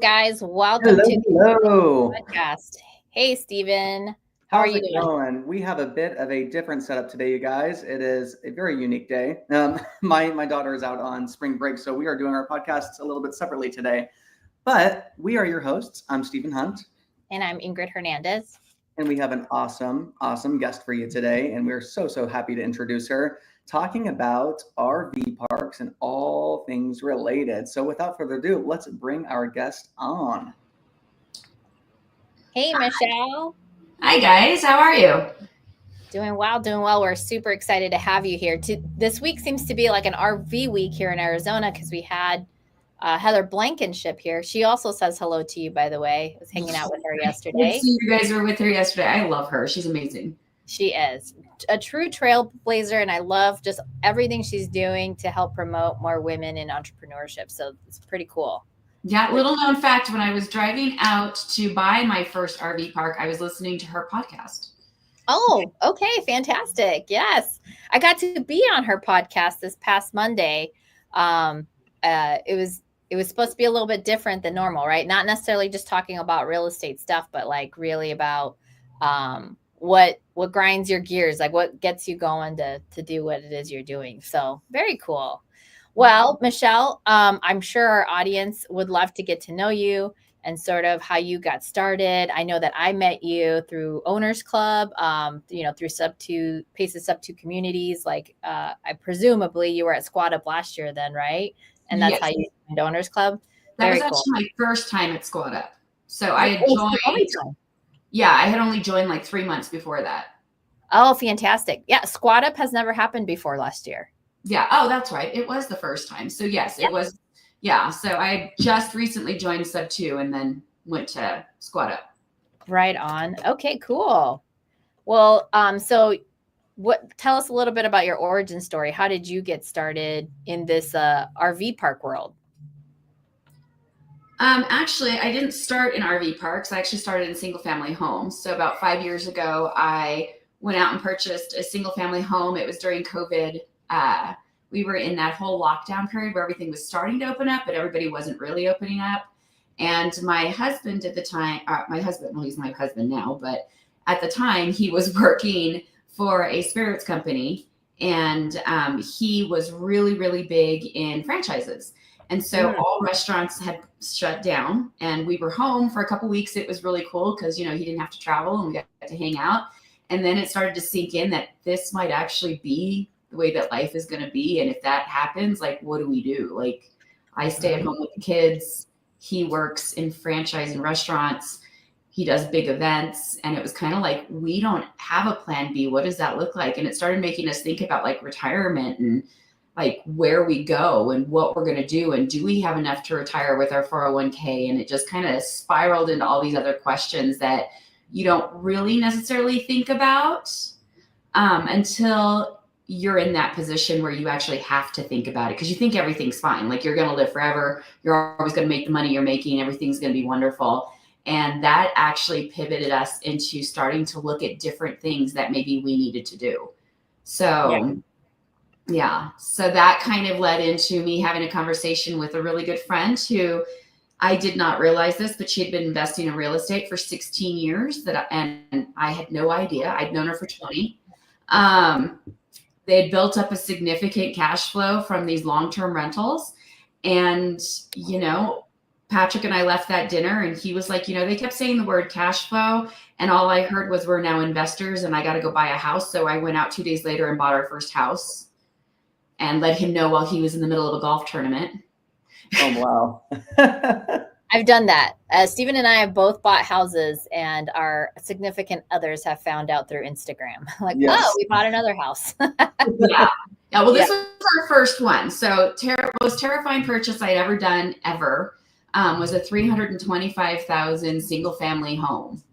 guys. Welcome Hello, to the hello. podcast. Hey, Steven. How are How's you it doing? going? We have a bit of a different setup today, you guys. It is a very unique day. My daughter is out on spring break, so we are doing our podcasts a little bit separately today. But we are your hosts. I'm Stephen Hunt, And I'm Ingryd Hernandez. and we have an awesome guest for you today, and we're so happy to introduce her, talking about RV parks and all things related. So without further ado, let's bring our guest on. Hey, Mychele. Hi guys, how are you? Doing well. We're super excited to have you here. This week seems to be like an RV week here in Arizona because we had Heather Blankenship here. She also says hello to you, by the way. I was hanging out with her yesterday. See, you guys were with her yesterday. I love her. She's amazing. She is a true trailblazer, and I love just everything she's doing to help promote more women in entrepreneurship. So it's pretty cool. Yeah, little known fact, when I was driving out to buy my first RV park, I was listening to her podcast. Oh, okay. Fantastic. Yes. I got to be on her podcast this past Monday. It was supposed to be a little bit different than normal, right? Not necessarily just talking about real estate stuff, but like really about what grinds your gears, like what gets you going to do what it is you're doing. So very cool. Well, Mychele, I'm sure our audience would love to get to know you and sort of how you got started. I know that I met you through Owners Club, through SubTo'd, Pace's SubTo'd communities. Like, I presumably you were at Squad Up last year then, right? And that's Yes. how you joined Owners Club? That was actually my first time at Squad Up. So I had joined. Yeah, I had only joined like 3 months before that. Oh, fantastic. Yeah, Squad Up has never happened before last year. Yeah. Oh, that's right. It was the first time. So yes, it was. Yeah. So I just recently joined SubTo'd and then went to Squad Up. Right on. Okay, cool. Well, so tell us a little bit about your origin story. How did you get started in this RV park world? Actually, I didn't start in RV parks. I actually started in single family homes. So about 5 years ago, I went out and purchased a single family home. It was during COVID. We were in that whole lockdown period where everything was starting to open up, but everybody wasn't really opening up. And my husband at the time, well, he's my husband now, but at the time he was working for a spirits company, and he was really big in franchises. And so all restaurants had shut down, and we were home for a couple of weeks. It was really cool because, he didn't have to travel and we got to hang out. And then it started to sink in that this might actually be the way that life is going to be. And if that happens, like, what do we do? Like, I stay at home with the kids. He works in franchise and restaurants. He does big events. And it was kind of like, we don't have a plan B. What does that look like? And it started making us think about like retirement and like where we go and what we're going to do. And do we have enough to retire with our 401k? And it just kind of spiraled into all these other questions that you don't really necessarily think about until you're in that position where you actually have to think about it, because you think everything's fine. Like, you're going to live forever. You're always going to make the money you're making. Everything's going to be wonderful. And that actually pivoted us into starting to look at different things that maybe we needed to do. So so that kind of led into me having a conversation with a really good friend who, I did not realize this, but she had been investing in real estate for 16 years and I had no idea. I'd known her for 20. They had built up a significant cash flow from these long-term rentals. And, Patrick and I left that dinner and he was like, they kept saying the word cash flow. And all I heard was, we're now investors and I got to go buy a house. So I went out 2 days later and bought our first house and let him know while he was in the middle of a golf tournament. Oh, wow. I've done that. Stephen and I have both bought houses, and our significant others have found out through Instagram. Like, oh, we bought another house. Yeah. Well, this was our first one. So most terrifying purchase I'd ever done ever was a $325,000 single family home.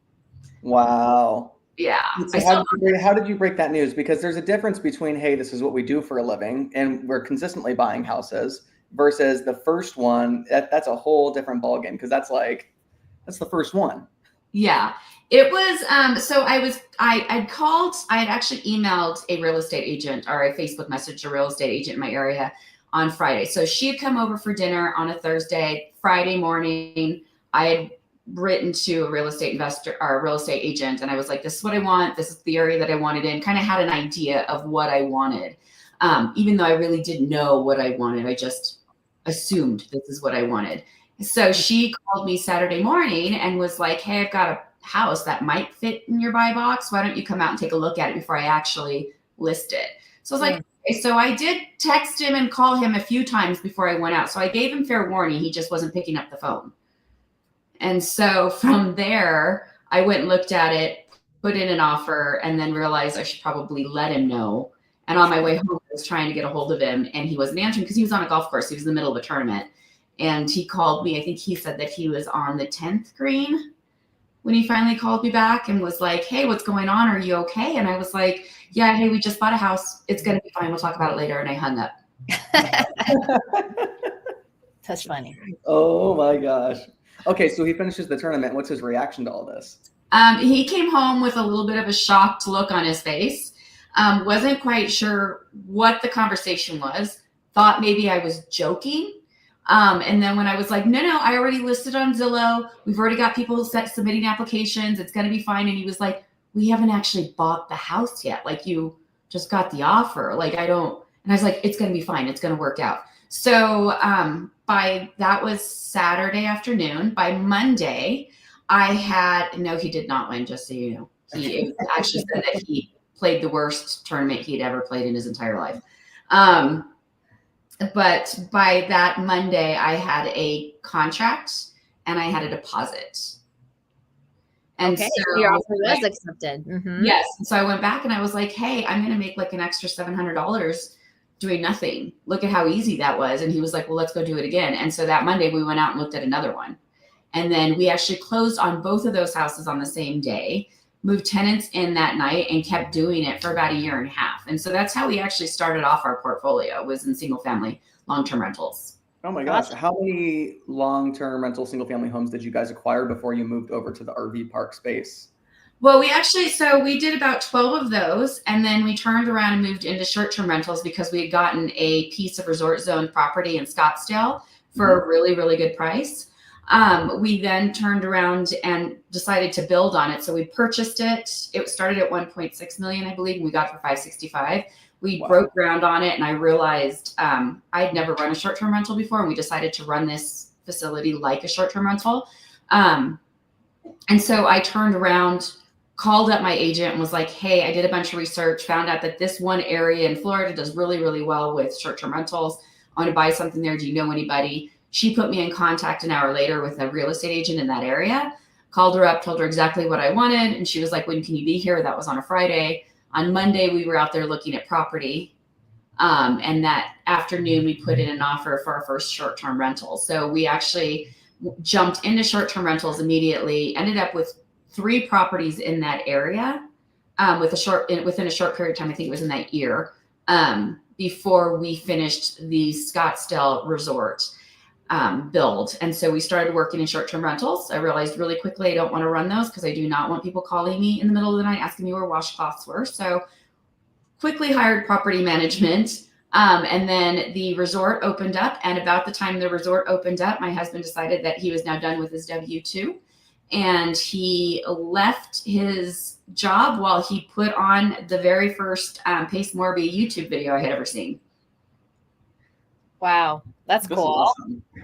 Wow. Yeah. So how did you break that news? Because there's a difference between, hey, this is what we do for a living, and we're consistently buying houses, versus the first one. That's a whole different ballgame, because that's the first one. Yeah, it was. So I'd called, I had actually emailed a real estate agent, or a Facebook message a real estate agent in my area on Friday. So she had come over for dinner on a Thursday. Friday morning, I had written to a real estate investor or a real estate agent, and I was like, this is what I want. This is the area that I wanted in, kind of had an idea of what I wanted. Even though I really didn't know what I wanted, I just assumed this is what I wanted. So she called me Saturday morning and was like, hey, I've got a house that might fit in your buy box. Why don't you come out and take a look at it before I actually list it? So I was like, okay. So I did text him and call him a few times before I went out. So I gave him fair warning. He just wasn't picking up the phone. And so from there, I went and looked at it, put in an offer, and then realized I should probably let him know. And on my way home, I was trying to get a hold of him, and he wasn't answering because he was on a golf course. He was in the middle of a tournament. And he called me. I think he said that he was on the 10th green when he finally called me back and was like, hey, what's going on? Are you okay? And I was like, yeah, hey, we just bought a house. It's going to be fine. We'll talk about it later. And I hung up. That's funny. Oh my gosh. Okay, so he finishes the tournament. What's his reaction to all this? He came home with a little bit of a shocked look on his face. Wasn't quite sure what the conversation was. Thought maybe I was joking. And then when I was like, no, I already listed on Zillow. We've already got people submitting applications. It's going to be fine. And he was like, we haven't actually bought the house yet. Like, you just got the offer. Like, I don't. And I was like, it's going to be fine. It's going to work out. So that was Saturday afternoon. By Monday, he did not win, just so you know. He actually said that he played the worst tournament he'd ever played in his entire life. But by that Monday, I had a contract and I had a deposit. And okay, so your offer was accepted. Mm-hmm. Yes. So I went back and I was like, hey, I'm going to make like an extra $700 doing nothing. Look at how easy that was. And he was like, well, let's go do it again. And so that Monday we went out and looked at another one. And then we actually closed on both of those houses on the same day, moved tenants in that night, and kept doing it for about a year and a half. And so that's how we actually started off our portfolio, was in single family long-term rentals. Oh my gosh. How many long-term rental single family homes did you guys acquire before you moved over to the RV park space? Well, we did about 12 of those, and then we turned around and moved into short-term rentals because we had gotten a piece of resort zone property in Scottsdale for a really, really good price. We then turned around and decided to build on it. So we purchased it. It started at 1.6 million, I believe, and we got it for 565. We broke ground on it, and I realized I'd never run a short-term rental before, and we decided to run this facility like a short-term rental. And so I turned around, called up my agent and was like, hey, I did a bunch of research, found out that this one area in Florida does really, really well with short-term rentals. I want to buy something there. Do you know anybody? She put me in contact an hour later with a real estate agent in that area, called her up, told her exactly what I wanted. And she was like, when can you be here? That was on a Friday. On Monday, we were out there looking at property. And that afternoon, we put in an offer for our first short-term rental. So we actually jumped into short-term rentals immediately, ended up with 3 properties in that area within a short period of time. I think it was in that year before we finished the Scottsdale resort build. And so we started working in short-term rentals. I realized really quickly I don't want to run those because I do not want people calling me in the middle of the night asking me where washcloths were. So quickly hired property management. And then the resort opened up. And about the time the resort opened up, my husband decided that he was now done with his W-2. And he left his job while he put on the very first Pace Morby YouTube video I had ever seen. Wow, that's cool.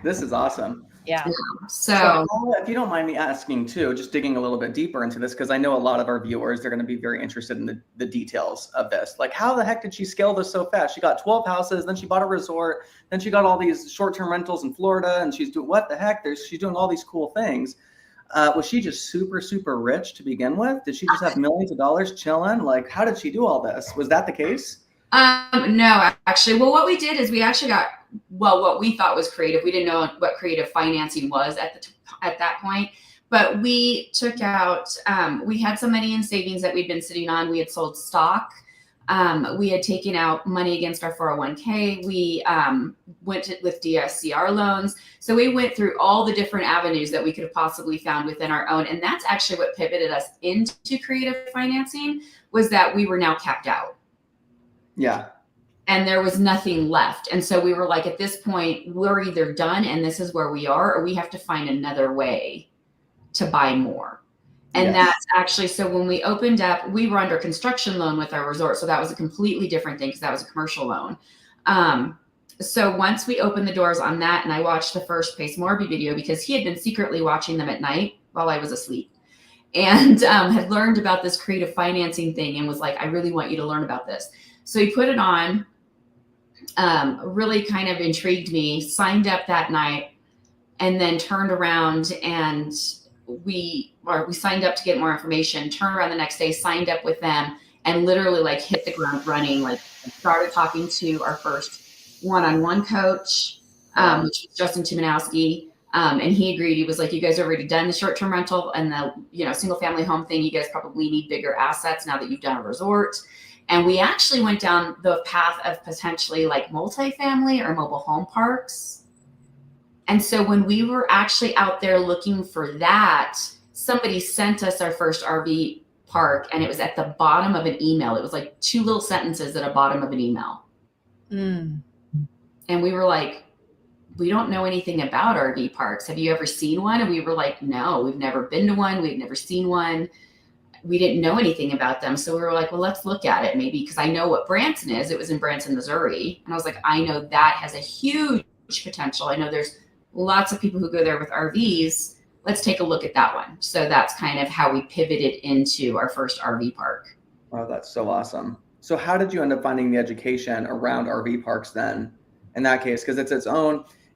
This is awesome. Yeah. So if you don't mind me asking too, just digging a little bit deeper into this, because I know a lot of our viewers, they're going to be very interested in the details of this. Like, how the heck did she scale this so fast? She got 12 houses, then she bought a resort, then she got all these short-term rentals in Florida, and she's doing, what the heck? She's doing all these cool things. Was she just super, super rich to begin with? Did she just have millions of dollars chilling? Like, how did she do all this? Was that the case? No, actually. Well, what we did is we actually got, what we thought was creative. We didn't know what creative financing was at that point, but we took out, we had some money in savings that we'd been sitting on. We had sold stock. We had taken out money against our 401k. We went with DSCR loans. So we went through all the different avenues that we could have possibly found within our own. And that's actually what pivoted us into creative financing, was that we were now capped out. Yeah. and there was nothing left. And so we were like, at this point, we're either done and this is where we are, or we have to find another way to buy more. And Yes. that's actually, so when we opened up, we were under construction loan with our resort. So that was a completely different thing because that was a commercial loan. So once we opened the doors on that, and I watched the first Pace Morby video because he had been secretly watching them at night while I was asleep, and had learned about this creative financing thing and was like, I really want you to learn about this. So he put it on, really kind of intrigued me, signed up that night, and then turned around and we signed up to get more information, turned around the next day, signed up with them, and literally like hit the ground running, like started talking to our first one-on-one coach, which was Justin Timanowski. And he agreed. He was like, you guys have already done the short-term rental and the, single family home thing. You guys probably need bigger assets now that you've done a resort. And we actually went down the path of potentially like multifamily or mobile home parks. And so when we were actually out there looking for that, somebody sent us our first RV park, and it was at the bottom of an email. It was like 2 little sentences at the bottom of an email. Mm. And we were like, we don't know anything about RV parks. Have you ever seen one? And we were like, no, we've never been to one. We've never seen one. We didn't know anything about them. So we were like, well, let's look at it maybe, because I know what Branson is. It was in Branson, Missouri. And I was like, I know that has a huge potential. I know there's lots of people who go there with RVs. Let's take a look at that one. So that's kind of how we pivoted into our first RV park. Wow, that's so awesome. So how did you end up finding the education around RV parks then in that case? Because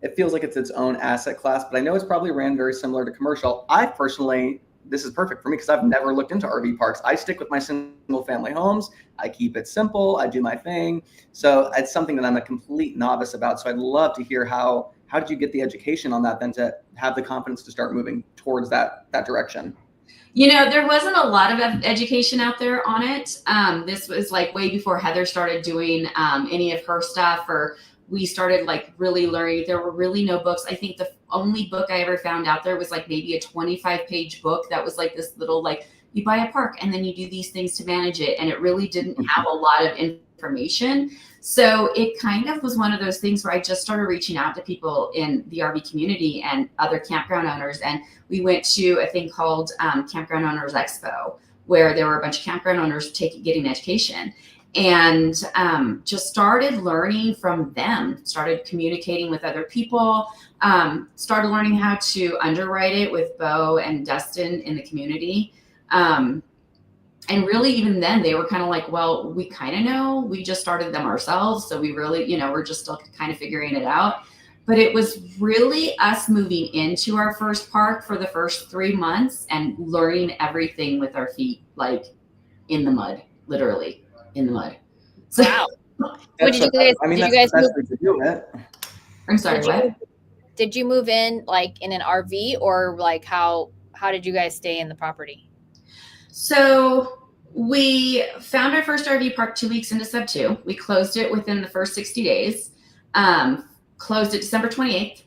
it feels like it's its own asset class, but I know it's probably ran very similar to commercial. I personally, this is perfect for me because I've never looked into RV parks. I stick with my single family homes. I keep it simple. I do my thing. So it's something that I'm a complete novice about. So I'd love to hear how did you get the education on that then to have the confidence to start moving towards that direction? There wasn't a lot of education out there on it. This was like way before Heather started doing any of her stuff, or we started like really learning. There were really no books. I think the only book I ever found out there was like maybe a 25-page book that was like this little, like, you buy a park and then you do these things to manage it. And it really didn't have a lot of information. So it kind of was one of those things where I just started reaching out to people in the RV community and other campground owners. And we went to a thing called Campground Owners Expo, where there were a bunch of campground owners getting education, and just started learning from them, started communicating with other people, started learning how to underwrite it with Bo and Dustin in the community. And really, even then, they were kind of like, well, we kind of know, we just started them ourselves. So we really, we're just still kind of figuring it out. But it was really us moving into our first park for the first 3 months and learning everything with our feet, like in the mud, literally in the mud. So, wow. Did you guys that's the to do it. I'm sorry, what? Did you move in like in an RV, or like how did you guys stay in the property? So we found our first RV park 2 weeks into SubTo'd. We closed it within the first 60 days. Closed it December 28th.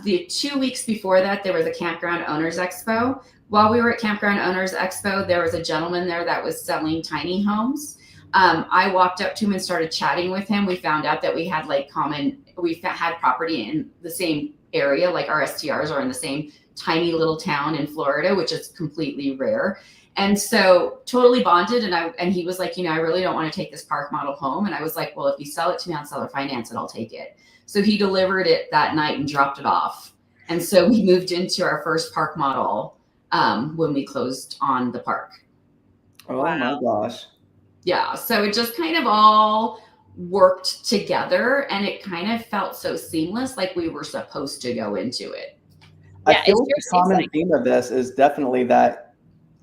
The 2 weeks before that, there was a Campground Owners Expo. While we were at Campground Owners Expo, there was a gentleman there that was selling tiny homes. I walked up to him and started chatting with him. We found out that we had had property in the same area, like our STRs are in the same tiny little town in Florida, which is completely rare. And so totally bonded. And he was like, I really don't want to take this park model home. And I was like, well, if you sell it to me on seller finance, I'll take it. So he delivered it that night and dropped it off. And so we moved into our first park model when we closed on the park. Oh my gosh. Yeah. So it just kind of all worked together, and it kind of felt so seamless, like we were supposed to go into it. I feel like the common theme of this is definitely that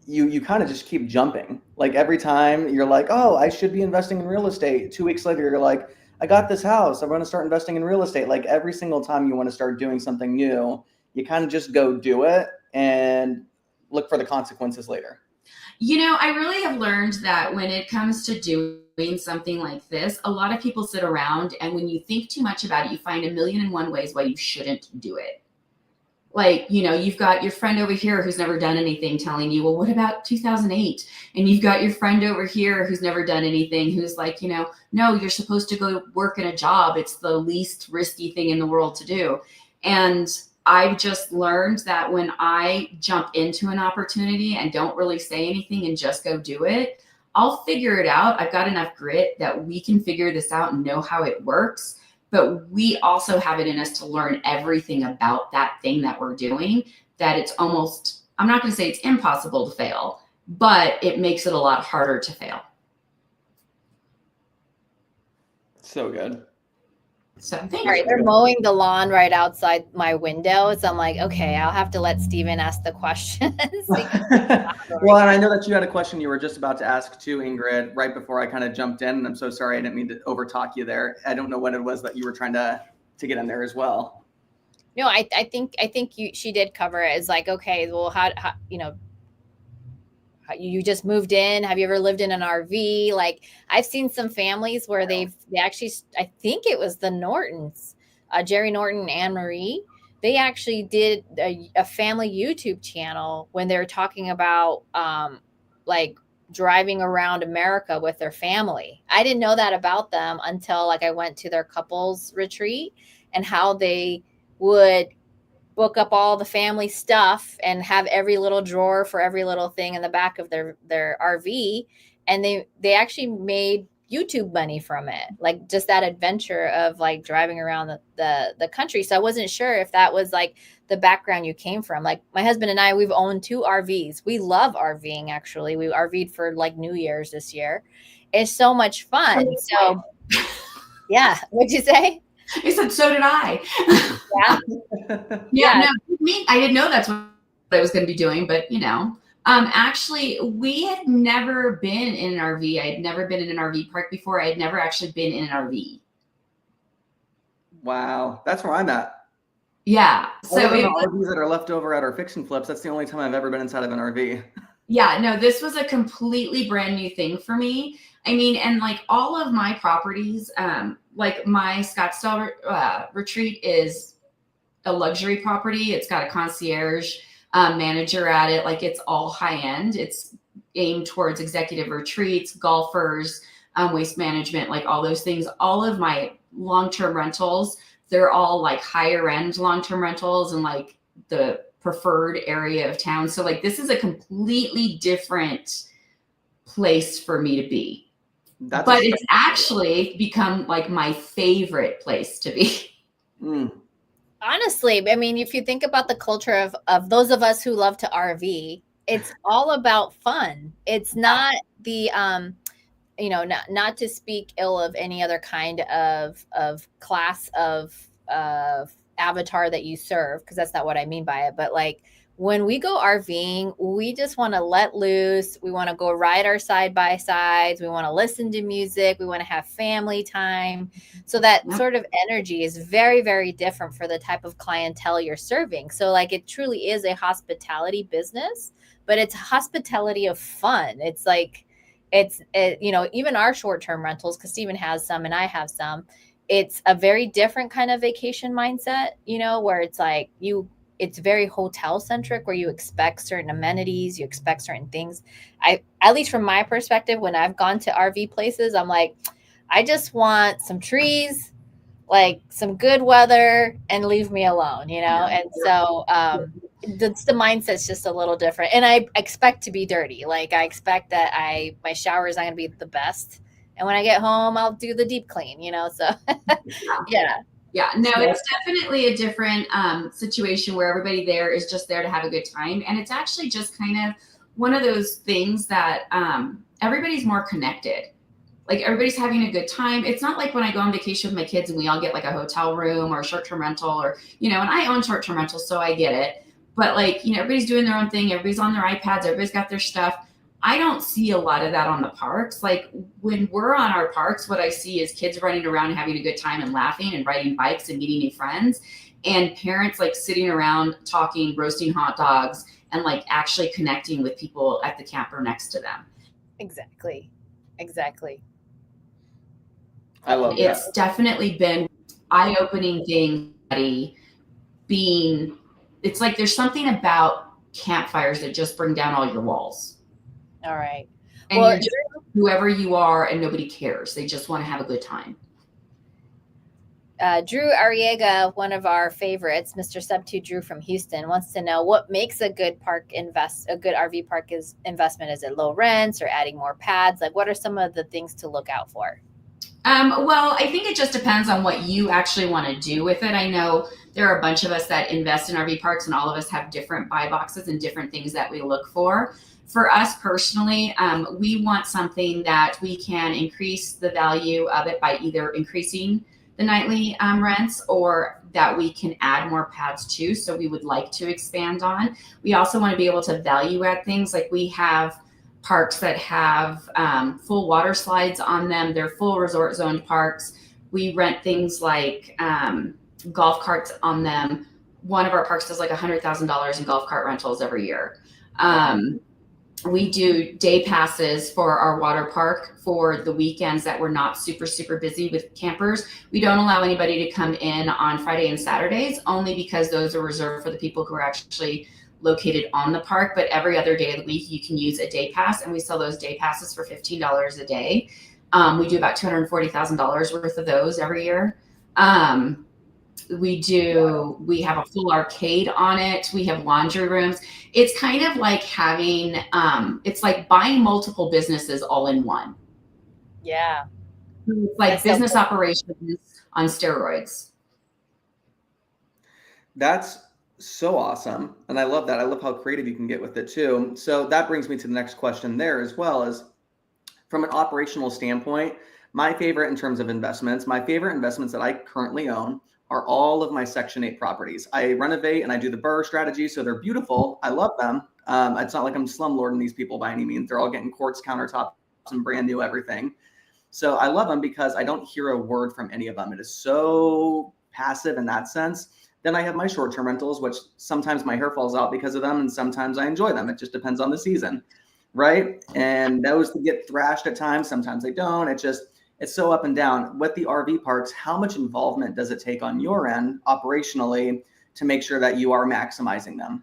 you kind of just keep jumping. Like every time you're like, oh, I should be investing in real estate. 2 weeks later, you're like, I got this house. I'm going to start investing in real estate. Like every single time you want to start doing something new, you kind of just go do it and look for the consequences later. I really have learned that when it comes to doing something like this, a lot of people sit around, and when you think too much about it, you find 1,000,001 ways why you shouldn't do it. Like, you know, you've got your friend over here who's never done anything telling you, well, what about 2008? And you've got your friend over here who's never done anything who's like, you know, no, you're supposed to go work in a job. It's the least risky thing in the world to do. And I've just learned that when I jump into an opportunity and don't really say anything and just go do it, I'll figure it out. I've got enough grit that we can figure this out and know how it works. But we also have it in us to learn everything about that thing that we're doing, that it's almost, I'm not going to say it's impossible to fail, but it makes it a lot harder to fail. So good. So All right, they're mowing the lawn right outside my window. So I'm like, okay, I'll have to let Steven ask the questions. Well, and I know that you had a question you were just about to ask too, Ingrid, right before I kind of jumped in. And I'm so sorry, I didn't mean to overtalk you there. I don't know what it was that you were trying to get in there as well. No, I think she did cover it. It's like, okay, well, how you know, you just moved in. Have you ever lived in an RV? Like, I've seen some families where they actually, I think it was the Nortons, Jerry Norton and Anne Marie. They actually did a family YouTube channel when they were talking about like driving around America with their family. I didn't know that about them until like I went to their couples retreat, and how they would book up all the family stuff and have every little drawer for every little thing in the back of their RV. And they actually made YouTube money from it, like just that adventure of like driving around the country. So I wasn't sure if that was like the background you came from. Like my husband and I, we've owned 2 RVs. We love RVing. Actually, we RV'd for like New Year's this year. It's so much fun. So yeah. What'd you say? I said, so did I. Yeah. No, I didn't know that's what I was going to be doing, but you know, actually we had never been in an RV. I had never been in an RV park before. I had never actually been in an RV. Wow. That's where I'm at. Yeah. So the RVs that are left over at our fiction flips, that's the only time I've ever been inside of an RV. Yeah, no, this was a completely brand new thing for me. I mean, and like all of my properties, like my Scottsdale retreat is a luxury property. It's got a concierge manager at it. Like it's all high end. It's aimed towards executive retreats, golfers, waste management, like all those things. All of my long-term rentals, they're all like higher end long-term rentals and like the preferred area of town. So like this is a completely different place for me to be. But it's actually become like my favorite place to be. Honestly, I mean, if you think about the culture of those of us who love to RV, it's all about fun. It's not the you know, not to speak ill of any other kind of class of avatar that you serve, because that's not what I mean by it. But like when we go RVing, we just want to let loose. We want to go ride our side by sides. We want to listen to music. We want to have family time. So that sort of energy is very, very different for the type of clientele you're serving. So like it truly is a hospitality business, but it's hospitality of fun. It's like, you know, even our short-term rentals, because Steven has some and I have some, it's a very different kind of vacation mindset, you know, where it's like it's very hotel centric, where you expect certain amenities, you expect certain things. At least from my perspective, when I've gone to RV places, I'm like, I just want some trees, like some good weather, and leave me alone, you know? And so the mindset's just a little different. And I expect to be dirty. Like I expect that my shower is not going to be the best. And when I get home, I'll do the deep clean, you know? So yeah. Yeah, no, it's definitely a different situation where everybody there is just there to have a good time. And it's actually just kind of one of those things that everybody's more connected. Like everybody's having a good time. It's not like when I go on vacation with my kids and we all get like a hotel room or a short-term rental, or, you know, and I own short-term rentals, so I get it. But like, you know, everybody's doing their own thing. Everybody's on their iPads. Everybody's got their stuff. I don't see a lot of that on the parks. Like when we're on our parks, what I see is kids running around and having a good time and laughing and riding bikes and meeting new friends, and parents like sitting around talking, roasting hot dogs, and like actually connecting with people at the camper next to them. Exactly. I love that. It's definitely been eye-opening thing being it's like there's something about campfires that just bring down all your walls. All right. And Well, you're just whoever you are, and nobody cares. They just want to have a good time. Drew Arriaga, one of our favorites, Mr. SubTo'd Drew from Houston, wants to know what makes a good a good RV park investment. Is it low rents or adding more pads? Like, what are some of the things to look out for? Well, I think it just depends on what you actually want to do with it. I know there are a bunch of us that invest in RV parks, and all of us have different buy boxes and different things that we look for. For us personally, we want something that we can increase the value of it by either increasing the nightly rents, or that we can add more pads to. So we would like to expand on. We also want to be able to value add things. Like, we have parks that have full water slides on them. They're full resort zoned parks. We rent things like golf carts on them. One of our parks does like $100,000 in golf cart rentals every year. We do day passes for our water park for the weekends that we're not super, super busy with campers. We don't allow anybody to come in on Friday and Saturdays, only because those are reserved for the people who are actually located on the park. But every other day of the week, you can use a day pass, and we sell those day passes for $15 a day. We do about $240,000 worth of those every year. We have a full arcade on it. We have laundry rooms. It's kind of like having, it's like buying multiple businesses all in one. Yeah. It's like business operations on steroids. That's so awesome. And I love that. I love how creative you can get with it too. So that brings me to the next question there as well. As from an operational standpoint, my favorite in terms of investments, my favorite investments that I currently own are all of my Section 8 properties. I renovate and I do the BRRRR strategy, so they're beautiful. I love them. It's not like I'm slumlording these people by any means. They're all getting quartz countertops and brand new everything. So I love them because I don't hear a word from any of them. It is so passive in that sense. Then I have my short-term rentals, which sometimes my hair falls out because of them, and sometimes I enjoy them. It just depends on the season, right? And those get thrashed at times. Sometimes they don't. It's so up and down. With the RV parks, how much involvement does it take on your end operationally to make sure that you are maximizing them?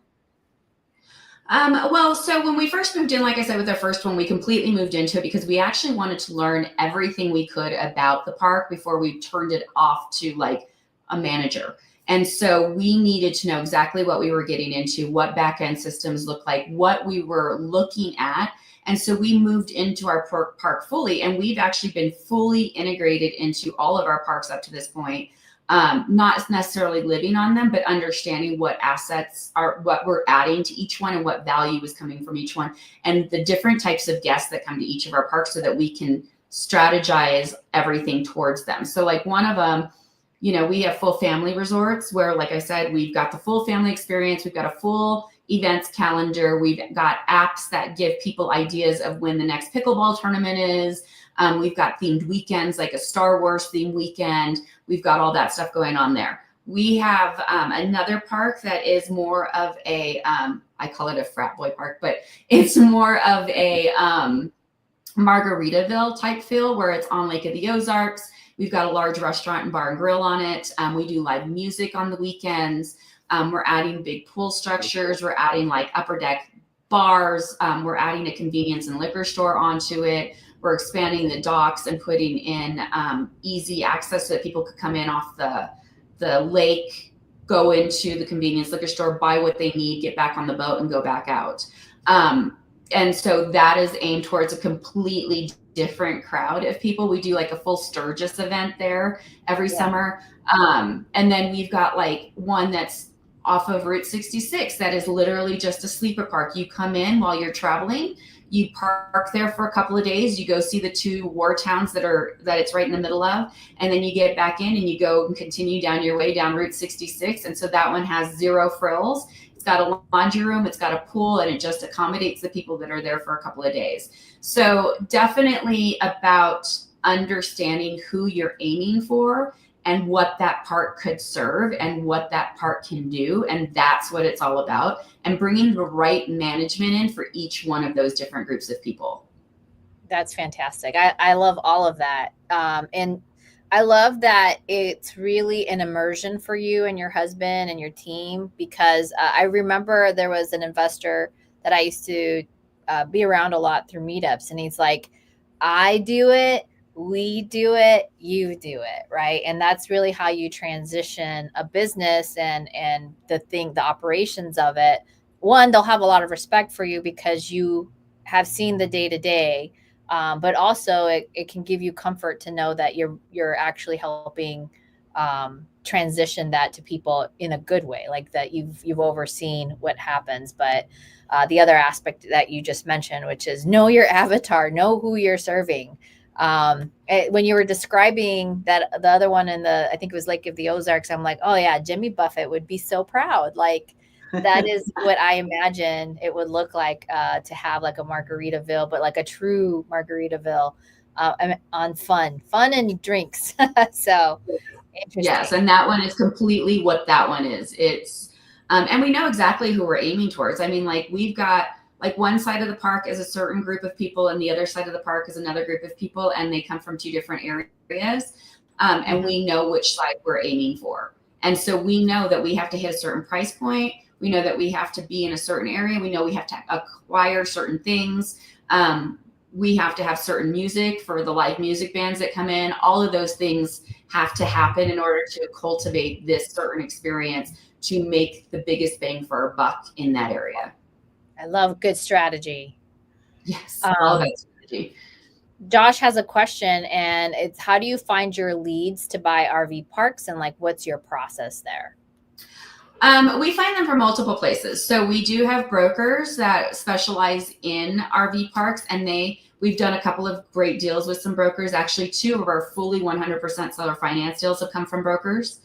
Well, so when we first moved in, like I said, with our first one, we completely moved into it because we actually wanted to learn everything we could about the park before we turned it off to like a manager. And so we needed to know exactly what we were getting into, what back-end systems look like, what we were looking at. And so we moved into our park fully, and we've actually been fully integrated into all of our parks up to this point. Not necessarily living on them, but understanding what assets are, what we're adding to each one, and what value is coming from each one, and the different types of guests that come to each of our parks, so that we can strategize everything towards them. So like one of them, we have full family resorts where, like I said, we've got the full family experience. We've got a full events calendar. We've got apps that give people ideas of when the next pickleball tournament is. We've got themed weekends, like a Star Wars themed weekend. We've got all that stuff going on there. We have another park that is more of a, I call it a frat boy park, but it's more of a Margaritaville type feel, where it's on Lake of the Ozarks. We've got a large restaurant and bar and grill on it. We do live music on the weekends. We're adding big pool structures. We're adding like upper deck bars. We're adding a convenience and liquor store onto it. We're expanding the docks and putting in easy access so that people could come in off the lake, go into the convenience liquor store, buy what they need, get back on the boat, and go back out. And so that is aimed towards a completely different crowd of people. We do like a full Sturgis event there every summer. And then we've got like one that's off of Route 66 that is literally just a sleeper park. You come in while you're traveling, you park there for a couple of days, you go see the two war towns that it's right in the middle of, and then you get back in and you go and continue down your way down Route 66. And so that one has zero frills. It's got a laundry room, it's got a pool, and it just accommodates the people that are there for a couple of days. So definitely about understanding who you're aiming for and what that park could serve and what that park can do. And that's what it's all about. And bringing the right management in for each one of those different groups of people. That's fantastic. I love all of that. And I love that it's really an immersion for you and your husband and your team, because I remember there was an investor that I used to be around a lot through meetups, and he's like, I do it, we do it, you do it, right? And that's really how you transition a business and the operations of it. One, they'll have a lot of respect for you because you have seen the day to day, but also it can give you comfort to know that you're actually helping transition that to people in a good way, like that you've overseen what happens. But the other aspect that you just mentioned, which is know your avatar, know who you're serving. When you were describing that, the other one in I think it was Lake of the Ozarks, I'm like, oh yeah, Jimmy Buffett would be so proud. Like, that is what I imagine it would look like to have like a Margaritaville, but like a true Margaritaville on fun and drinks. So interesting. Yes, and that one is completely what that one is. It's and we know exactly who we're aiming towards. I mean, like, we've got, like, one side of the park is a certain group of people and the other side of the park is another group of people, and they come from two different areas. And we know which side we're aiming for. And so we know that we have to hit a certain price point. We know that we have to be in a certain area. We know we have to acquire certain things. We have to have certain music for the live music bands that come in. All of those things have to happen in order to cultivate this certain experience to make the biggest bang for our buck in that area. I love good strategy. Yes, all about strategy. Josh has a question, and it's, how do you find your leads to buy RV parks, and like, what's your process there? We find them from multiple places. So we do have brokers that specialize in RV parks, and we've done a couple of great deals with some brokers. Actually, 2 of our fully 100% seller finance deals have come from brokers.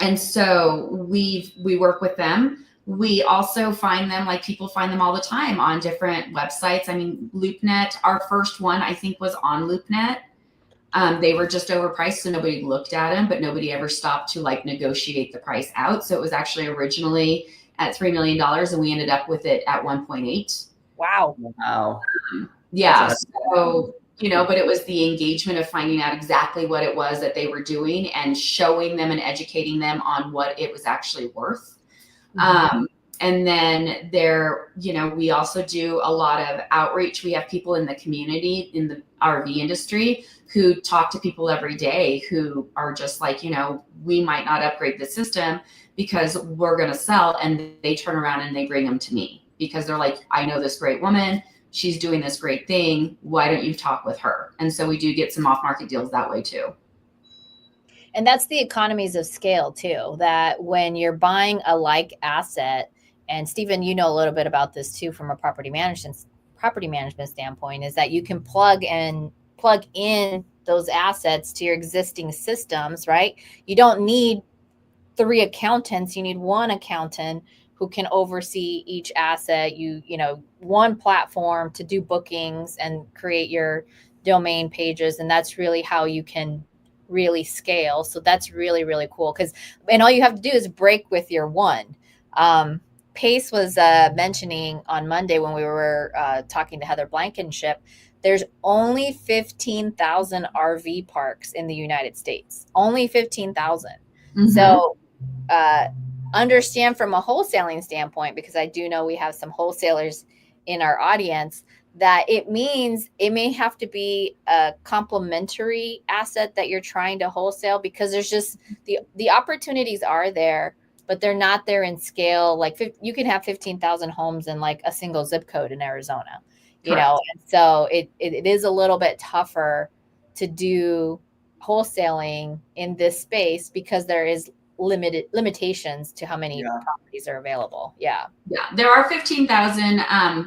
And so we work with them. We also find them, like, people find them all the time on different websites. I mean, LoopNet, our first one, I think, was on LoopNet. They were just overpriced, so nobody looked at them, but nobody ever stopped to, like, negotiate the price out. So it was actually originally at $3 million, and we ended up with it at 1.8. Wow. Yeah. So, but it was the engagement of finding out exactly what it was that they were doing and showing them and educating them on what it was actually worth. And then we also do a lot of outreach. We have people in the community, in the RV industry, who talk to people every day who are just like, we might not upgrade the system because we're going to sell. And they turn around and they bring them to me because they're like, I know this great woman. She's doing this great thing. Why don't you talk with her? And so we do get some off-market deals that way too. And that's the economies of scale too, that when you're buying a like asset, and Stephen, you know a little bit about this too from a property management standpoint, is that you can plug in those assets to your existing systems, right? You don't need 3 accountants. You need 1 accountant who can oversee each asset. One platform to do bookings and create your domain pages. And that's really how you can really scale. So that's really, really cool. And all you have to do is break with your one. Pace was mentioning on Monday when we were talking to Heather Blankenship, there's only 15,000 RV parks in the United States. Only 15,000. Mm-hmm. So understand from a wholesaling standpoint, because I do know we have some wholesalers in our audience, that it means it may have to be a complementary asset that you're trying to wholesale, because there's just the opportunities are there, but they're not there in scale. Like you can have 15,000 homes in like a single zip code in Arizona, and so it is a little bit tougher to do wholesaling in this space because there is limitations to how many properties are available. Yeah. There are 15,000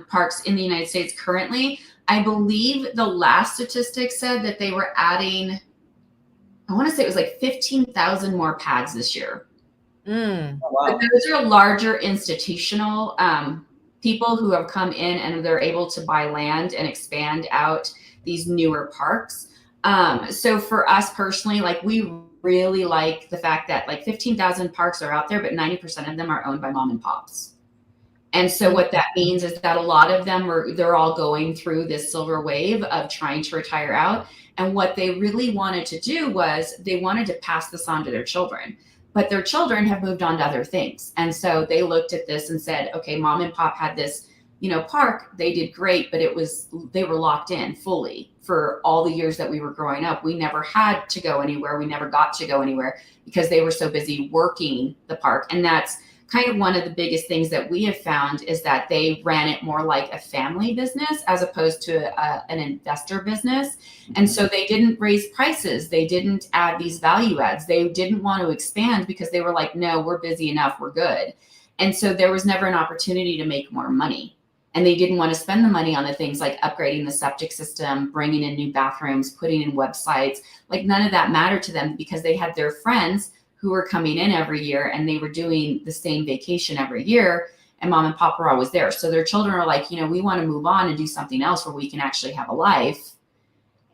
parks in the United States currently. I believe the last statistic said that they were adding, I want to say it was like 15,000 more pads this year. Oh, wow. But those are larger institutional people who have come in and they're able to buy land and expand out these newer parks. So for us personally, like, we really like the fact that like 15,000 parks are out there, but 90% of them are owned by mom and pops. And so what that means is that a lot of them they're all going through this silver wave of trying to retire out. And what they really wanted to do was they wanted to pass this on to their children, but their children have moved on to other things. And so they looked at this and said, okay, mom and pop had this, park. They did great, but they were locked in fully for all the years that we were growing up. We never had to go anywhere. We never got to go anywhere because they were so busy working the park. And that's kind of one of the biggest things that we have found is that they ran it more like a family business as opposed to an investor business. And so they didn't raise prices. They didn't add these value adds. They didn't want to expand because they were like, no, we're busy enough. We're good. And so there was never an opportunity to make more money. And they didn't want to spend the money on the things like upgrading the septic system, bringing in new bathrooms, putting in websites. Like none of that mattered to them because they had their friends who were coming in every year and they were doing the same vacation every year. And mom and pop were always there. So their children are like, we want to move on and do something else where we can actually have a life.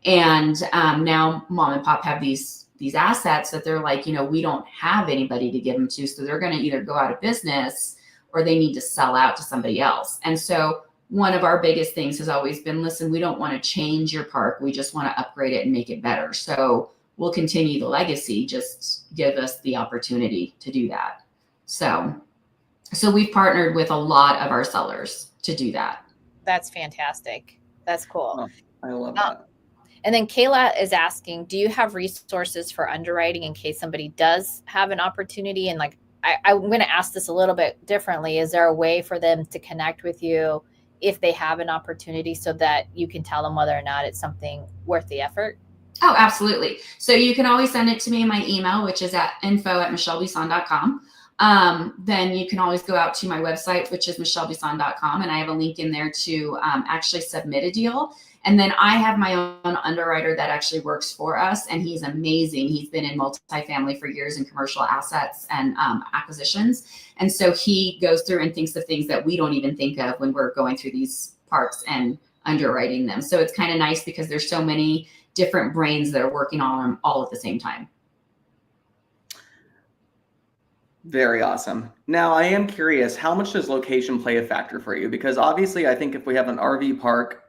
And now mom and pop have these assets that they're like, we don't have anybody to give them to. So they're going to either go out of business or they need to sell out to somebody else. And so one of our biggest things has always been, listen, we don't want to change your park. We just want to upgrade it and make it better. So we'll continue the legacy. Just give us the opportunity to do that. So we've partnered with a lot of our sellers to do that. That's fantastic. That's cool. Oh, I love that. And then Kayla is asking, do you have resources for underwriting in case somebody does have an opportunity? And like, I'm going to ask this a little bit differently. Is there a way for them to connect with you if they have an opportunity so that you can tell them whether or not it's something worth the effort? Oh, absolutely. So you can always send it to me in my email, which is at info@mychelebisson.com. Then you can always go out to my website, which is mychelebisson.com. And I have a link in there to actually submit a deal. And then I have my own underwriter that actually works for us. And he's amazing. He's been in multifamily for years in commercial assets and acquisitions. And so he goes through and thinks of things that we don't even think of when we're going through these parks and underwriting them. So it's kind of nice because there's so many different brains that are working on them all at the same time. Very awesome. Now, I am curious, how much does location play a factor for you? Because obviously, I think if we have an RV park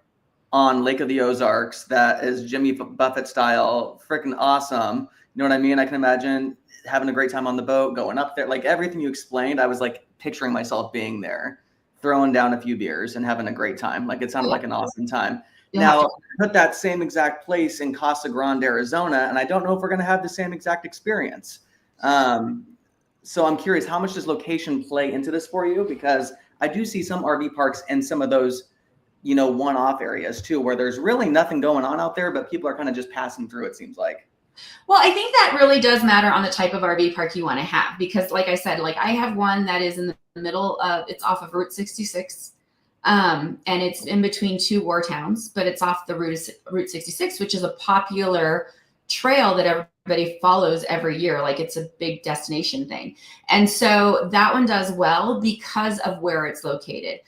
on Lake of the Ozarks that is Jimmy Buffett style, freaking awesome, you know what I mean? I can imagine having a great time on the boat, going up there, like everything you explained, I was like picturing myself being there, throwing down a few beers and having a great time. Like it sounded like an awesome time. Now, put that same exact place in Casa Grande, Arizona, and I don't know if we're going to have the same exact experience. So I'm curious, how much does location play into this for you? Because I do see some RV parks in some of those, one-off areas too, where there's really nothing going on out there, but people are kind of just passing through, it seems like. Well, I think that really does matter on the type of RV park you want to have, because like I said, like I have one that is in the middle of, it's off of Route 66. And it's in between two war towns, but it's off the Route 66, which is a popular trail that everybody follows every year. Like it's a big destination thing. And so that one does well because of where it's located.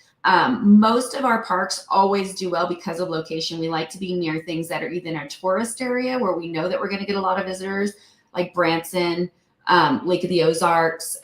Most of our parks always do well because of location. We like to be near things that are either in a tourist area where we know that we're going to get a lot of visitors, like Branson, Lake of the Ozarks,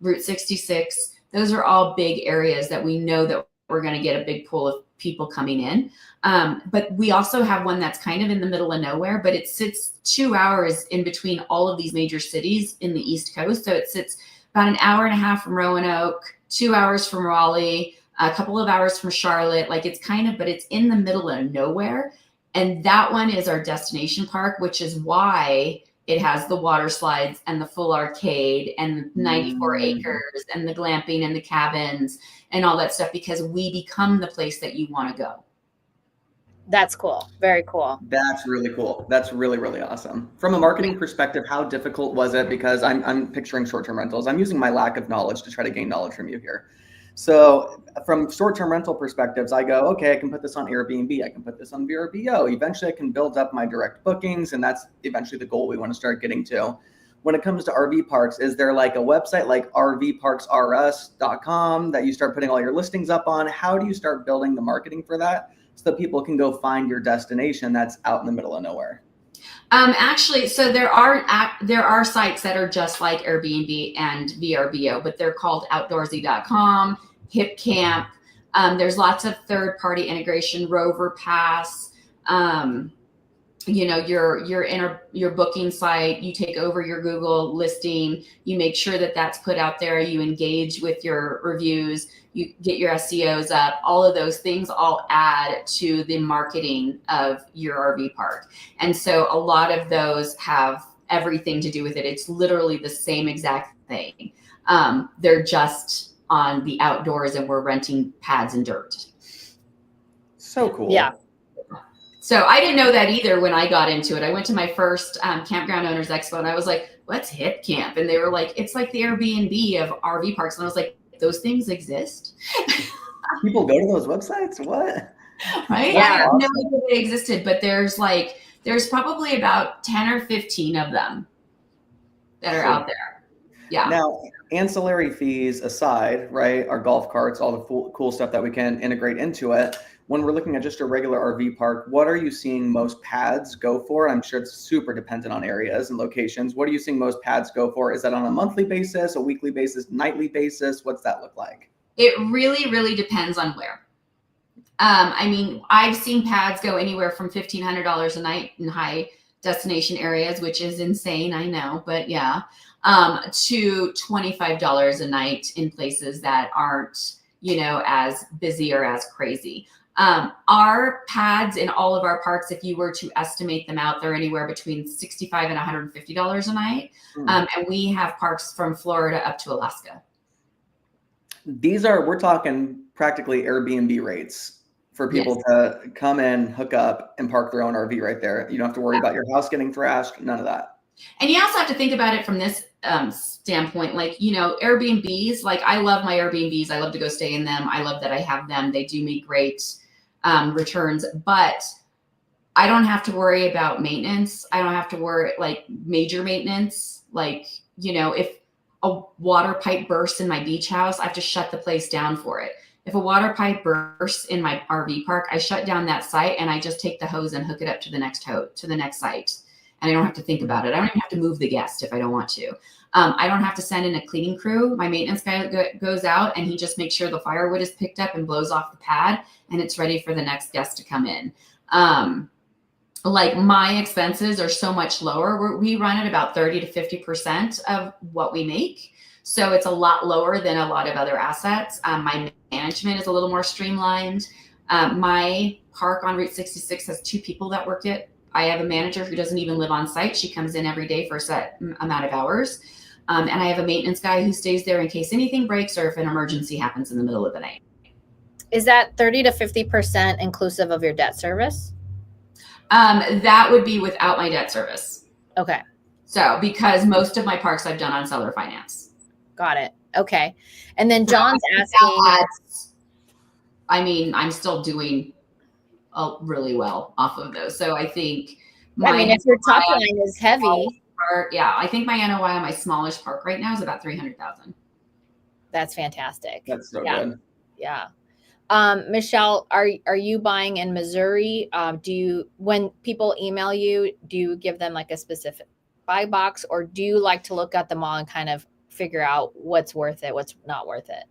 Route 66. Those are all big areas that we know that we're going to get a big pool of people coming in. But we also have one that's kind of in the middle of nowhere, but it sits 2 hours in between all of these major cities in the East Coast. So it sits about an hour and a half from Roanoke, 2 hours from Raleigh, a couple of hours from Charlotte. Like it's kind of, but it's in the middle of nowhere. And that one is our destination park, which is why it has the water slides and the full arcade and 94 acres and the glamping and the cabins and all that stuff, because we become the place that you want to go. That's cool. Very cool. That's really cool. That's really, really awesome. From a marketing perspective, how difficult was it? Because I'm picturing short-term rentals. I'm using my lack of knowledge to try to gain knowledge from you here. So from short-term rental perspectives, I go, okay, I can put this on Airbnb. I can put this on VRBO. Eventually I can build up my direct bookings. And that's eventually the goal we want to start getting to. When it comes to RV parks, is there like a website like rvparksrs.com that you start putting all your listings up on? How do you start building the marketing for that so that people can go find your destination that's out in the middle of nowhere? Actually, so there are sites that are just like Airbnb and VRBO, but they're called outdoorsy.com, Hip Camp. There's lots of third-party integration, Rover Pass. Your booking site, you take over your Google listing, you make sure that that's put out there, you engage with your reviews, you get your SEOs up. All of those things all add to the marketing of your RV park. And so a lot of those have everything to do with it. It's literally the same exact thing. They're just on the outdoors and we're renting pads and dirt. So cool. Yeah. So I didn't know that either when I got into it. I went to my first Campground Owners Expo and I was like, what's Hip Camp? And they were like, it's like the Airbnb of RV parks. And I was like, those things exist? People go to those websites? What? Right? Yeah. I had no idea they existed, but there's probably about 10 or 15 of them that are out there. Yeah. Now, ancillary fees aside, right, our golf carts, all the cool stuff that we can integrate into it. When we're looking at just a regular RV park, what are you seeing most pads go for? I'm sure it's super dependent on areas and locations. What are you seeing most pads go for? Is that on a monthly basis, a weekly basis, nightly basis? What's that look like? It really, really depends on where. I mean, I've seen pads go anywhere from $1,500 a night in high destination areas, which is insane, I know, but yeah, to $25 a night in places that aren't, as busy or as crazy. Our pads in all of our parks, if you were to estimate them out, they're anywhere between $65 and $150 a night. And we have parks from Florida up to Alaska. We're talking practically Airbnb rates for people to come in, hook up, and park their own RV right there. You don't have to worry about your house getting thrashed, none of that. And you also have to think about it from this standpoint, Airbnbs, I love my Airbnbs. I love to go stay in them. I love that I have them. They do me great returns, but I don't have to worry about maintenance. I don't have to worry major maintenance. If a water pipe bursts in my beach house, I have to shut the place down for it. If a water pipe bursts in my RV park, I shut down that site and I just take the hose and hook it up to the next site. And I don't have to think about it. I don't even have to move the guest if I don't want to. I don't have to send in a cleaning crew. My maintenance guy goes out and he just makes sure the firewood is picked up and blows off the pad and it's ready for the next guest to come in. My expenses are so much lower. We run at about 30 to 50% of what we make. So it's a lot lower than a lot of other assets. My management is a little more streamlined. My park on Route 66 has 2 people that work it. I have a manager who doesn't even live on site. She comes in every day for a set amount of hours. And I have a maintenance guy who stays there in case anything breaks or if an emergency happens in the middle of the night. Is that 30 to 50% inclusive of your debt service? That would be without my debt service. Okay. So because most of my parks I've done on seller finance. Got it. Okay. And then John's asking. I'm still doing really well off of those. So I think if your top line is heavy. I think my NOI on my smallest park right now is about $300,000. That's fantastic. That's so good. Yeah. Mychele, are you buying in Missouri? When people email you, do you give them a specific buy box, or do you like to look at them all and kind of figure out what's worth it, what's not worth it?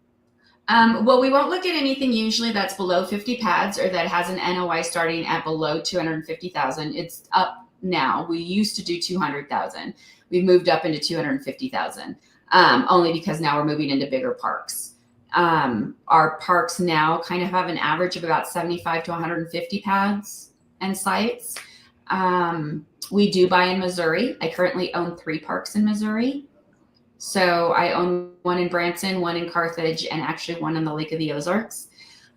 Well, we won't look at anything usually that's below 50 pads or that has an NOI starting at below 250,000. It's up now. We used to do 200,000. We've moved up into 250,000, only because now we're moving into bigger parks. Our parks now kind of have an average of about 75 to 150 pads and sites. We do buy in Missouri. I currently own 3 parks in Missouri. So I own one in Branson, one in Carthage, and actually one on the Lake of the Ozarks.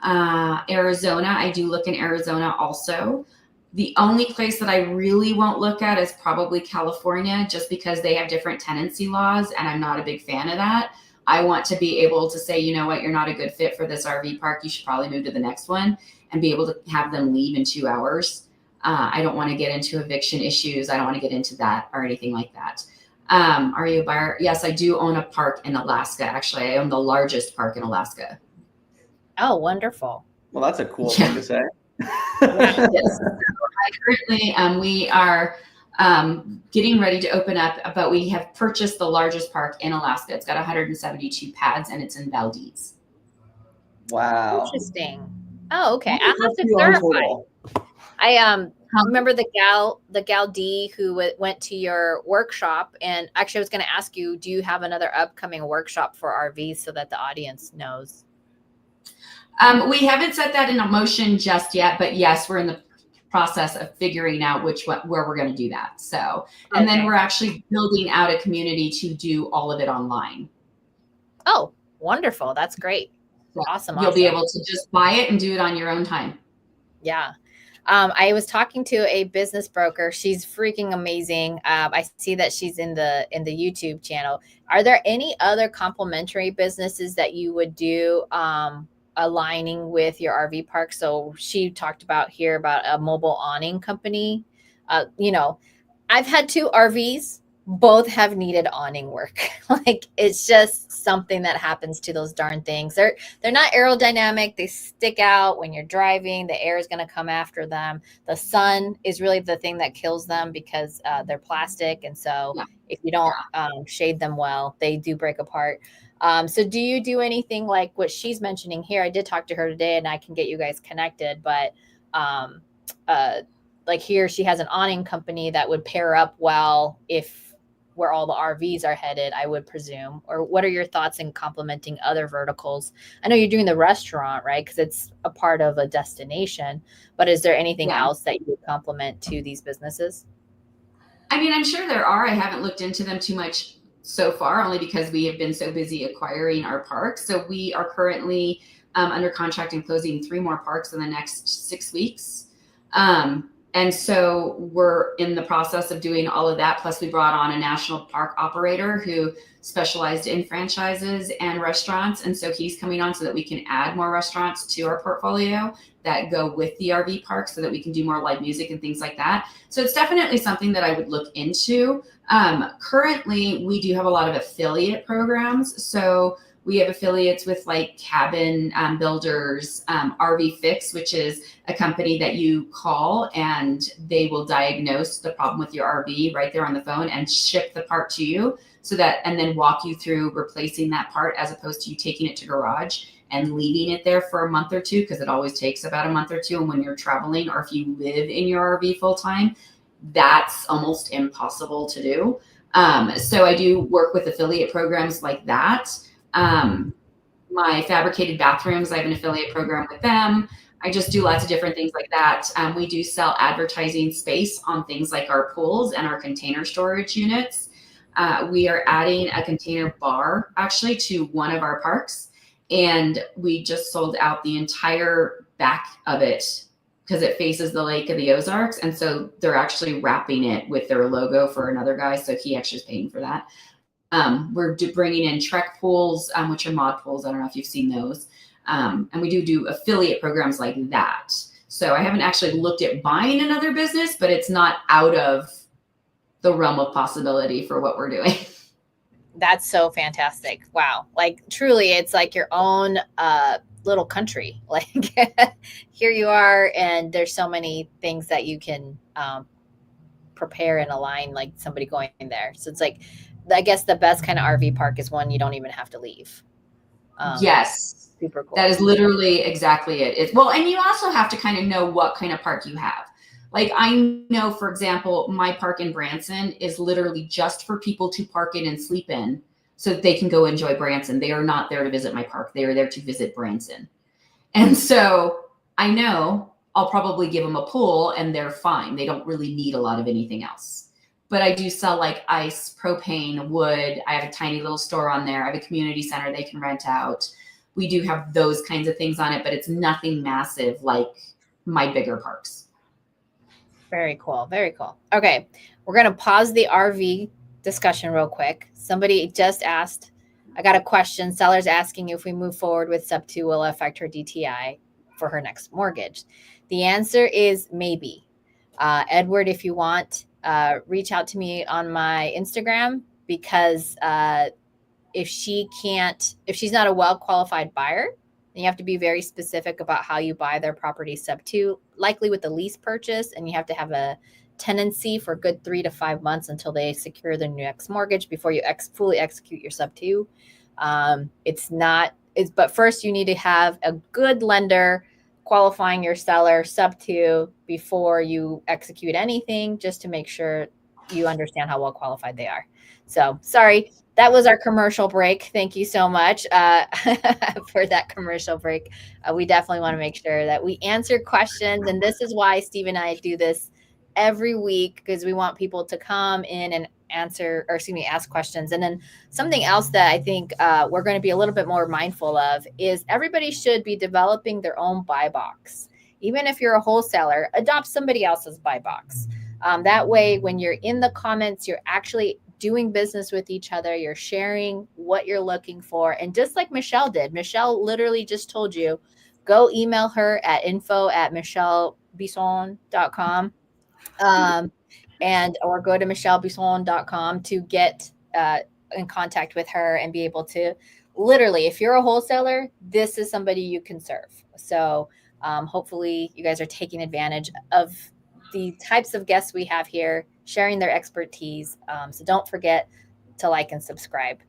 Arizona, I do look in Arizona also. The only place that I really won't look at is probably California, just because they have different tenancy laws, and I'm not a big fan of that. I want to be able to say, you know what, you're not a good fit for this RV park. You should probably move to the next one, and be able to have them leave in 2 hours. I don't want to get into eviction issues. I don't want to get into that or anything like that. Are you a buyer? Yes, I do own a park in Alaska. Actually, I own the largest park in Alaska. Oh, wonderful. Well, that's a cool thing to say. Yes. Currently, we are getting ready to open up, but we have purchased the largest park in Alaska. It's got 172 pads and it's in Valdez. Wow. Interesting. Oh, okay. How I'll many have parks to do you own clarify. total? I remember the gal D who went to your workshop, and actually I was going to ask you, do you have another upcoming workshop for RVs so that the audience knows? We haven't set that into motion just yet, but yes, we're in the process of figuring out where we're going to do that. So, and then we're actually building out a community to do all of it online. Oh, wonderful. That's great. So Awesome. You'll be able to just buy it and do it on your own time. Yeah. I was talking to a business broker. She's freaking amazing. I see that she's in the YouTube channel. Are there any other complementary businesses that you would do aligning with your RV park? So she talked about a mobile awning company. You know, I've had 2 RVs. Both have needed awning work. Like, it's just something that happens to those darn things. They're not aerodynamic. They stick out when you're driving. The air is going to come after them. The sun is really the thing that kills them because they're plastic. And so if you don't shade them well, they do break apart. So do you do anything like what she's mentioning here? I did talk to her today and I can get you guys connected, but like here, she has an awning company that would pair up well if where all the RVs are headed, I would presume. Or what are your thoughts in complementing other verticals? I know you're doing the restaurant, right? Because it's a part of a destination. But is there anything else that you would complement to these businesses? I mean, I'm sure there are. I haven't looked into them too much so far, only because we have been so busy acquiring our parks. So we are currently under contract and closing 3 more parks in the next 6 weeks. And so we're in the process of doing all of that. Plus, we brought on a national park operator who specialized in franchises and restaurants. And so he's coming on so that we can add more restaurants to our portfolio that go with the RV park so that we can do more live music and things like that. So it's definitely something that I would look into. Currently, we do have a lot of affiliate programs. So we have affiliates with like cabin builders, RV Fix, which is a company that you call and they will diagnose the problem with your RV right there on the phone and ship the part to you and then walk you through replacing that part as opposed to you taking it to garage and leaving it there for a month or 2, because it always takes about a month or 2. And when you're traveling or if you live in your RV full time, that's almost impossible to do. So I do work with affiliate programs like that. My fabricated bathrooms, I have an affiliate program with them. I just do lots of different things like that. We do sell advertising space on things like our pools and our container storage units. We are adding a container bar actually to one of our parks, and we just sold out the entire back of it because it faces the Lake of the Ozarks. And so they're actually wrapping it with their logo for another guy. So he actually is paying for that. We're bringing in Trek pools, which are mod pools. I don't know if you've seen those. And we do affiliate programs like that. So I haven't actually looked at buying another business, but it's not out of the realm of possibility for what we're doing. That's so fantastic. Wow. Like truly, it's like your own little country. Like here you are, and there's so many things that you can prepare and align, like somebody going there. So it's like, I guess the best kind of RV park is one you don't even have to leave. Yes. Super cool. That is literally exactly it. Well, and you also have to kind of know what kind of park you have. Like I know, for example, my park in Branson is literally just for people to park in and sleep in so that they can go enjoy Branson. They are not there to visit my park. They are there to visit Branson. And so I know I'll probably give them a pool and they're fine. They don't really need a lot of anything else. But I do sell like ice, propane, wood. I have a tiny little store on there. I have a community center they can rent out. We do have those kinds of things on it, but it's nothing massive like my bigger parks. Very cool. Very cool. Okay. We're going to pause the RV discussion real quick. Somebody just asked, I got a question. Seller's asking you if we move forward with SubTo'd will it affect her DTI for her next mortgage. The answer is maybe. Edward, if you want, reach out to me on my Instagram, because if she's not a well-qualified buyer, then you have to be very specific about how you buy their property SubTo'd, likely with a lease purchase, and you have to have a tenancy for a good 3 to 5 months until they secure their next mortgage before you fully execute your SubTo'd. It's but first you need to have a good lender qualifying your seller SubTo'd before you execute anything, just to make sure you understand how well qualified they are. So sorry, that was our commercial break. Thank you so much for that commercial break. We definitely want to make sure that we answer questions. And this is why Steve and I do this every week, because we want people to come in and ask questions. And then something else that I think we're going to be a little bit more mindful of is everybody should be developing their own buy box. Even if you're a wholesaler, adopt somebody else's buy box. That way, when you're in the comments, you're actually doing business with each other. You're sharing what you're looking for. And just like Mychele did, Mychele literally just told you, go email her at info@mychelebisson.com. Or go to mychelebisson.com to get in contact with her and be able to literally, if you're a wholesaler, this is somebody you can serve. So hopefully you guys are taking advantage of the types of guests we have here, sharing their expertise. So don't forget to like and subscribe.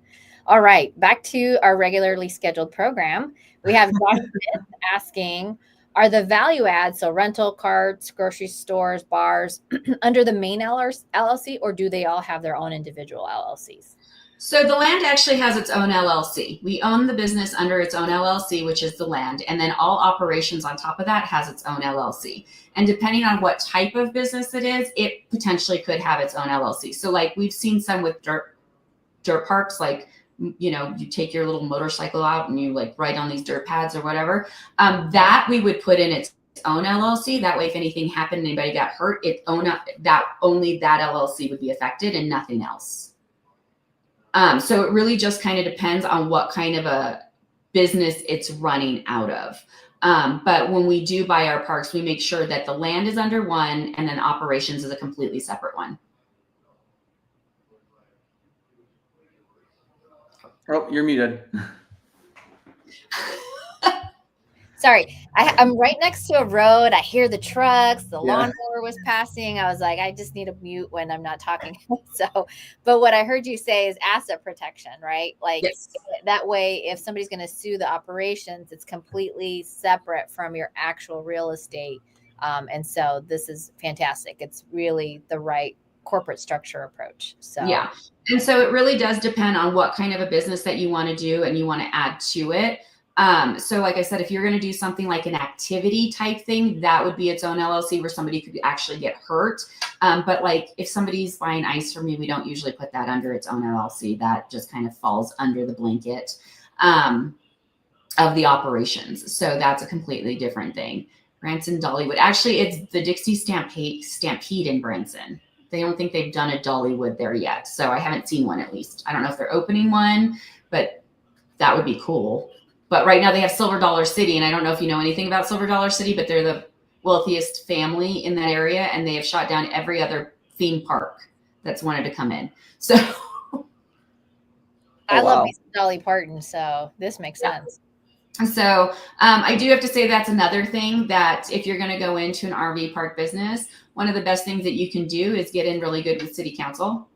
All right, back to our regularly scheduled program. We have Josh Smith asking, are the value adds, so rental, carts, grocery stores, bars, under the main LLC, or do they all have their own individual LLCs? So the land actually has its own LLC. We own the business under its own LLC, which is the land. And then all operations on top of that has its own LLC. And depending on what type of business it is, it potentially could have its own LLC. So like we've seen some with dirt parks, like, you know, you take your little motorcycle out and you like ride on these dirt pads or whatever, that we would put in its own LLC. That way, if anything happened, anybody got hurt, only that LLC would be affected and nothing else. So it really just kind of depends on what kind of a business it's running out of. But when we do buy our parks, we make sure that the land is under one and then operations is a completely separate one. Oh, you're muted. Sorry, I'm right next to a road. I hear the trucks. The lawnmower was passing. I was like, I just need to mute when I'm not talking. But what I heard you say is asset protection, right? Like yes. That way, if somebody's going to sue the operations, it's completely separate from your actual real estate. And so this is fantastic. It's really the right corporate structure approach. So yeah. And so it really does depend on what kind of a business that you want to do and you want to add to it. So like I said, if you're going to do something like an activity type thing, that would be its own LLC where somebody could actually get hurt. But like if somebody's buying ice from me, we don't usually put that under its own LLC. That just kind of falls under the blanket of the operations. So that's a completely different thing. Branson, Dollywood. Actually, it's the Dixie Stampede in Branson. They don't think they've done a Dollywood there yet. So I haven't seen one at least. I don't know if they're opening one, but that would be cool. But right now they have Silver Dollar City, and I don't know if you know anything about Silver Dollar City, but they're the wealthiest family in that area, and they have shot down every other theme park that's wanted to come in. So I love Dolly Parton, so this makes sense. So I do have to say that's another thing that if you're going to go into an RV park business, one of the best things that you can do is get in really good with city council.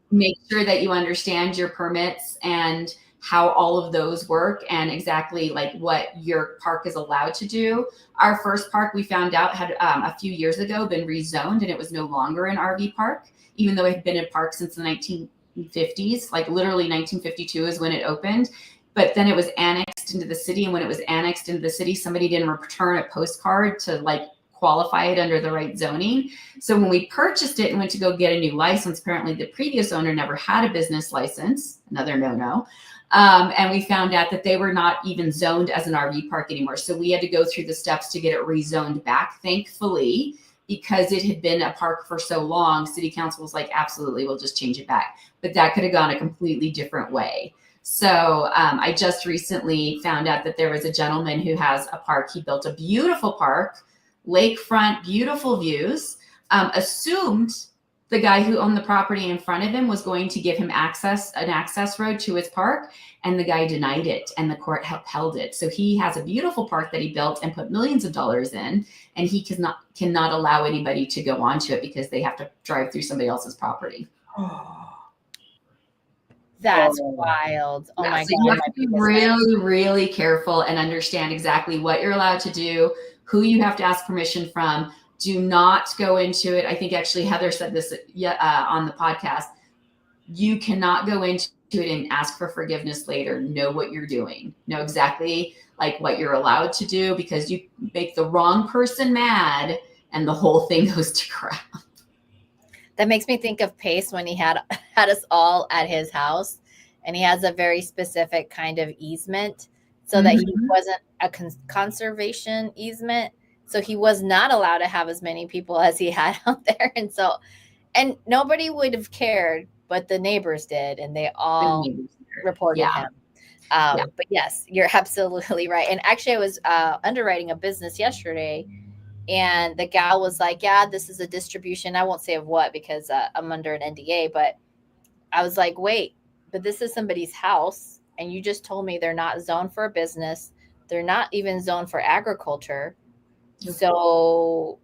Make sure that you understand your permits and how all of those work and exactly like what your park is allowed to do. Our first park we found out had a few years ago been rezoned and it was no longer an RV park, even though it had been a park since the 1950s, like literally 1952 is when it opened. But then it was annexed into the city. And when it was annexed into the city, somebody didn't return a postcard to like qualify it under the right zoning. So when we purchased it and went to go get a new license, apparently the previous owner never had a business license, another no-no. And we found out that they were not even zoned as an RV park anymore. So we had to go through the steps to get it rezoned back, thankfully, because it had been a park for so long. City council was like, absolutely, we'll just change it back. But that could have gone a completely different way. So I just recently found out that there was a gentleman who has a park. He built a beautiful park, lakefront, beautiful views, assumed the guy who owned the property in front of him was going to give him an access road to his park, and the guy denied it, and the court upheld it. So he has a beautiful park that he built and put millions of dollars in, and he cannot allow anybody to go onto it because they have to drive through somebody else's property. That's Oh. wild. Oh Yeah, my so you God. have to be really, really careful and understand exactly what you're allowed to do, who you have to ask permission from. Do not go into it. I think actually Heather said this on the podcast. You cannot go into it and ask for forgiveness later. Know what you're doing. Know exactly like what you're allowed to do, because you make the wrong person mad and the whole thing goes to crap. That makes me think of Pace when he had us all at his house, and he has a very specific kind of easement so that he wasn't a conservation easement. So he was not allowed to have as many people as he had out there. And nobody would have cared, but the neighbors did, and they all reported Yeah. him. Yeah. But yes, you're absolutely right. And actually, I was underwriting a business yesterday, and the gal was like, yeah, this is a distribution. I won't say of what because I'm under an NDA, but I was like, wait, but this is somebody's house. And you just told me they're not zoned for a business. They're not even zoned for agriculture. So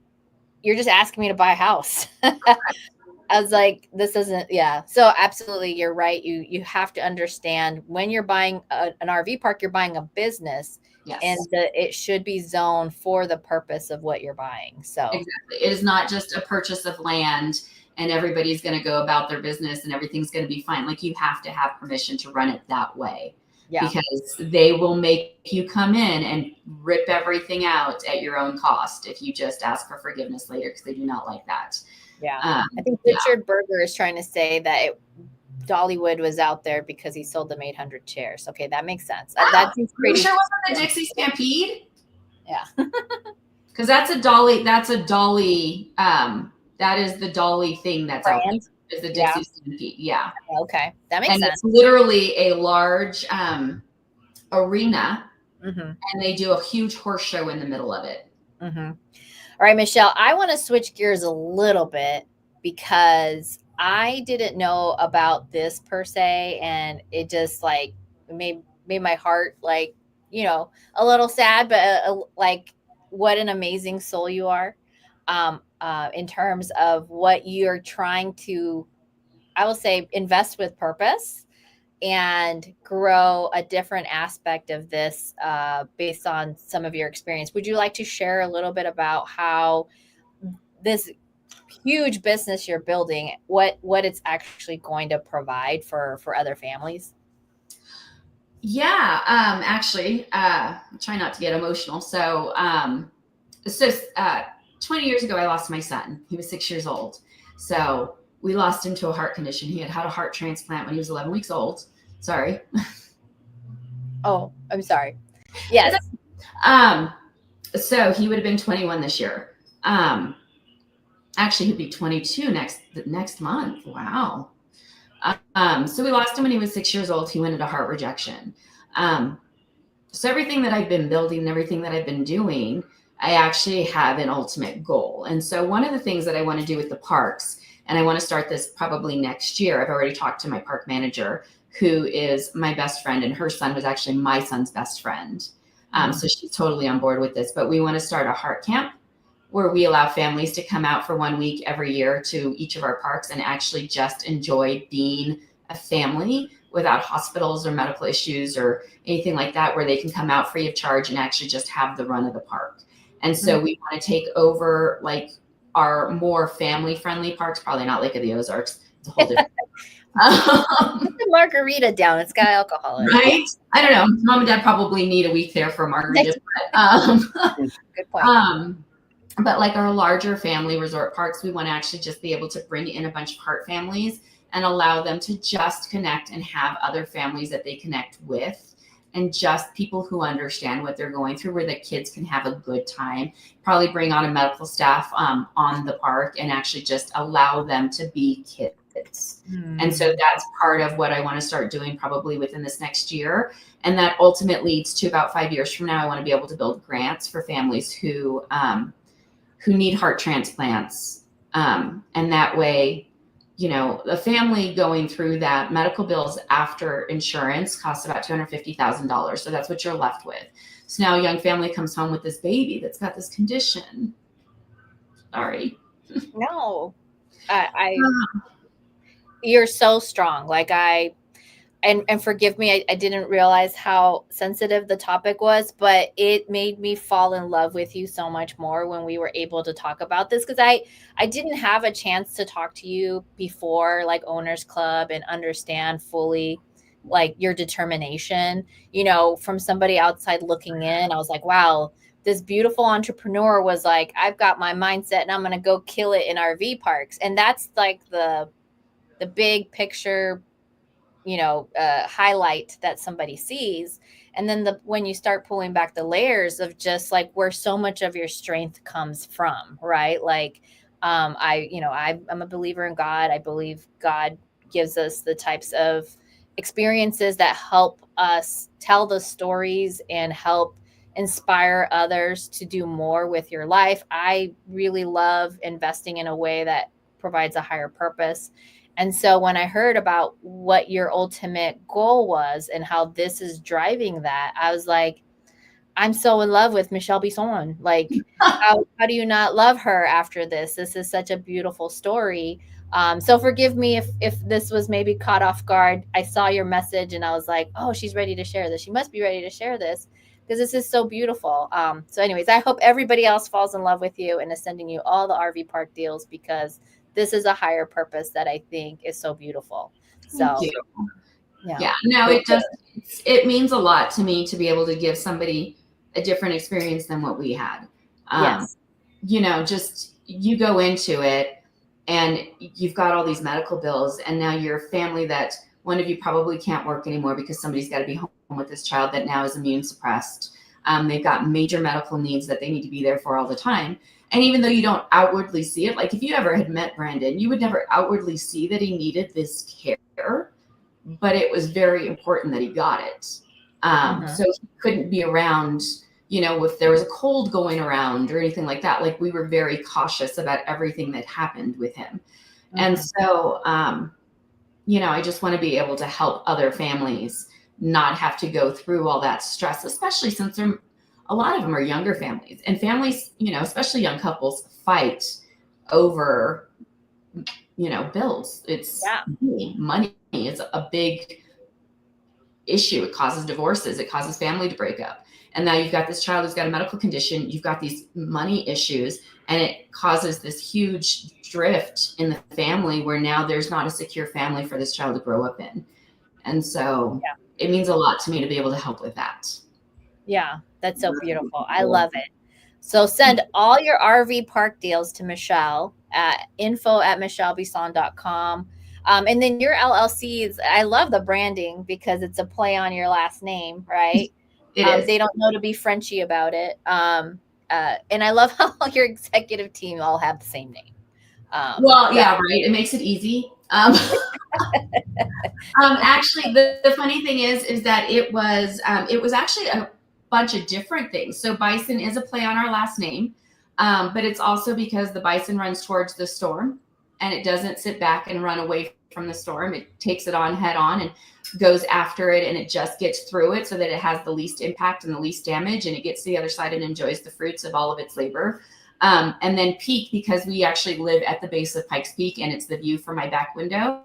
you're just asking me to buy a house. I was like, this isn't, yeah. So absolutely, you're right. You have to understand when you're buying an RV park, you're buying a business. Yes. And it should be zoned for the purpose of what you're buying. So exactly, it is not just a purchase of land and everybody's going to go about their business and everything's going to be fine. Like, you have to have permission to run it that way. Yeah. Because they will make you come in and rip everything out at your own cost if you just ask for forgiveness later, because they do not like that. Yeah. I think Richard Berger is trying to say that Dollywood was out there because he sold them 800 chairs. Okay, that makes sense. That seems pretty. Sure wasn't the Dixie Stampede? Yeah. Because that's a Dolly. That is the Dolly thing that's out there. Is the Dixie Stampede. Yeah. Okay, that makes sense. It's literally a large arena, and they do a huge horse show in the middle of it. All right, Mychele, I want to switch gears a little bit because I didn't know about this per se, and it just like made my heart like, a little sad, but like what an amazing soul you are, in terms of what you're trying to, I will say, invest with purpose and grow a different aspect of this based on some of your experience. Would you like to share a little bit about how this huge business you're building, what it's actually going to provide for other families? Yeah, actually, try not to get emotional. So 20 years ago, I lost my son. He was 6 years old. So we lost him to a heart condition. He had a heart transplant when he was 11 weeks old. Sorry. Oh, I'm sorry. Yes. So he would have been 21 this year. Actually, he'd be 22 next month. Wow. So we lost him when he was 6 years old. He went into heart rejection. So everything that I've been building and everything that I've been doing, I actually have an ultimate goal. And so one of the things that I want to do with the parks, and I want to start this probably next year. I've already talked to my park manager, who is my best friend, and her son was actually my son's best friend. So she's totally on board with this. But we want to start a heart camp where we allow families to come out for 1 week every year to each of our parks and actually just enjoy being a family without hospitals or medical issues or anything like that, where they can come out free of charge and actually just have the run of the park. And so we want to take over like our more family friendly parks, probably not Lake of the Ozarks. It's a whole different Put the margarita down. It's got alcohol in it. Right? I don't know. Mom and Dad probably need a week there for margarita. Good point. But like our larger family resort parks, we want to actually just be able to bring in a bunch of heart families and allow them to just connect and have other families that they connect with, and just people who understand what they're going through, where the kids can have a good time. Probably bring on a medical staff on the park and actually just allow them to be kids. And so that's part of what I want to start doing probably within this next year. And that ultimately leads to about 5 years from now, I want to be able to build grants for families who need heart transplants. And that way, the family going through that, medical bills after insurance costs about $250,000. So that's what you're left with. So now a young family comes home with this baby that's got this condition. Sorry. No, you're so strong. Like and forgive me, I didn't realize how sensitive the topic was, but it made me fall in love with you so much more when we were able to talk about this, because I didn't have a chance to talk to you before like Owners Club and understand fully like your determination, from somebody outside looking in. I was like, wow, this beautiful entrepreneur was like, I've got my mindset and I'm going to go kill it in RV parks. And that's like the big picture, highlight that somebody sees. And then when you start pulling back the layers of just like where so much of your strength comes from, right? Like, I'm a believer in God. I believe God gives us the types of experiences that help us tell the stories and help inspire others to do more with your life. I really love investing in a way that provides a higher purpose. And so when I heard about what your ultimate goal was and how this is driving that, I was like, I'm so in love with Mychele Bisson. Like, how do you not love her after this? This is such a beautiful story. So forgive me if this was maybe caught off guard. I saw your message and I was like, oh, she's ready to share this. She must be ready to share this because this is so beautiful. So anyways, I hope everybody else falls in love with you and is sending you all the RV park deals, because this is a higher purpose that I think is so beautiful. So, yeah, no, it means a lot to me to be able to give somebody a different experience than what we had. Yes. Just you go into it and you've got all these medical bills, and now your family that one of you probably can't work anymore because somebody's got to be home with this child that now is immune suppressed. They've got major medical needs that they need to be there for all the time. And even though you don't outwardly see it, like if you ever had met Brandon, you would never outwardly see that he needed this care, but it was very important that he got it. So he couldn't be around, if there was a cold going around or anything like that. Like we were very cautious about everything that happened with him. And so, I just want to be able to help other families not have to go through all that stress, especially since a lot of them are younger families, and families, especially young couples, fight over, bills. It's money is a big issue. It causes divorces. It causes family to break up. And now you've got this child who's got a medical condition. You've got these money issues, and it causes this huge drift in the family where now there's not a secure family for this child to grow up in. And so it means a lot to me to be able to help with that. Yeah, that's so beautiful. I love it. So send all your RV park deals to Mychele at info@mychelebisson.com. And then your LLCs, I love the branding because it's a play on your last name, right? It is. They don't know to be Frenchy about it. And I love how your executive team all have the same name. Right. It makes it easy. Actually, the funny thing is that it was actually a bunch of different things. So Bison is a play on our last name, but it's also because the bison runs towards the storm and it doesn't sit back and run away from the storm. It takes it on head on and goes after it, and it just gets through it so that it has the least impact and the least damage, and it gets to the other side and enjoys the fruits of all of its labor. And then Peak, because we actually live at the base of Pikes Peak and it's the view from my back window.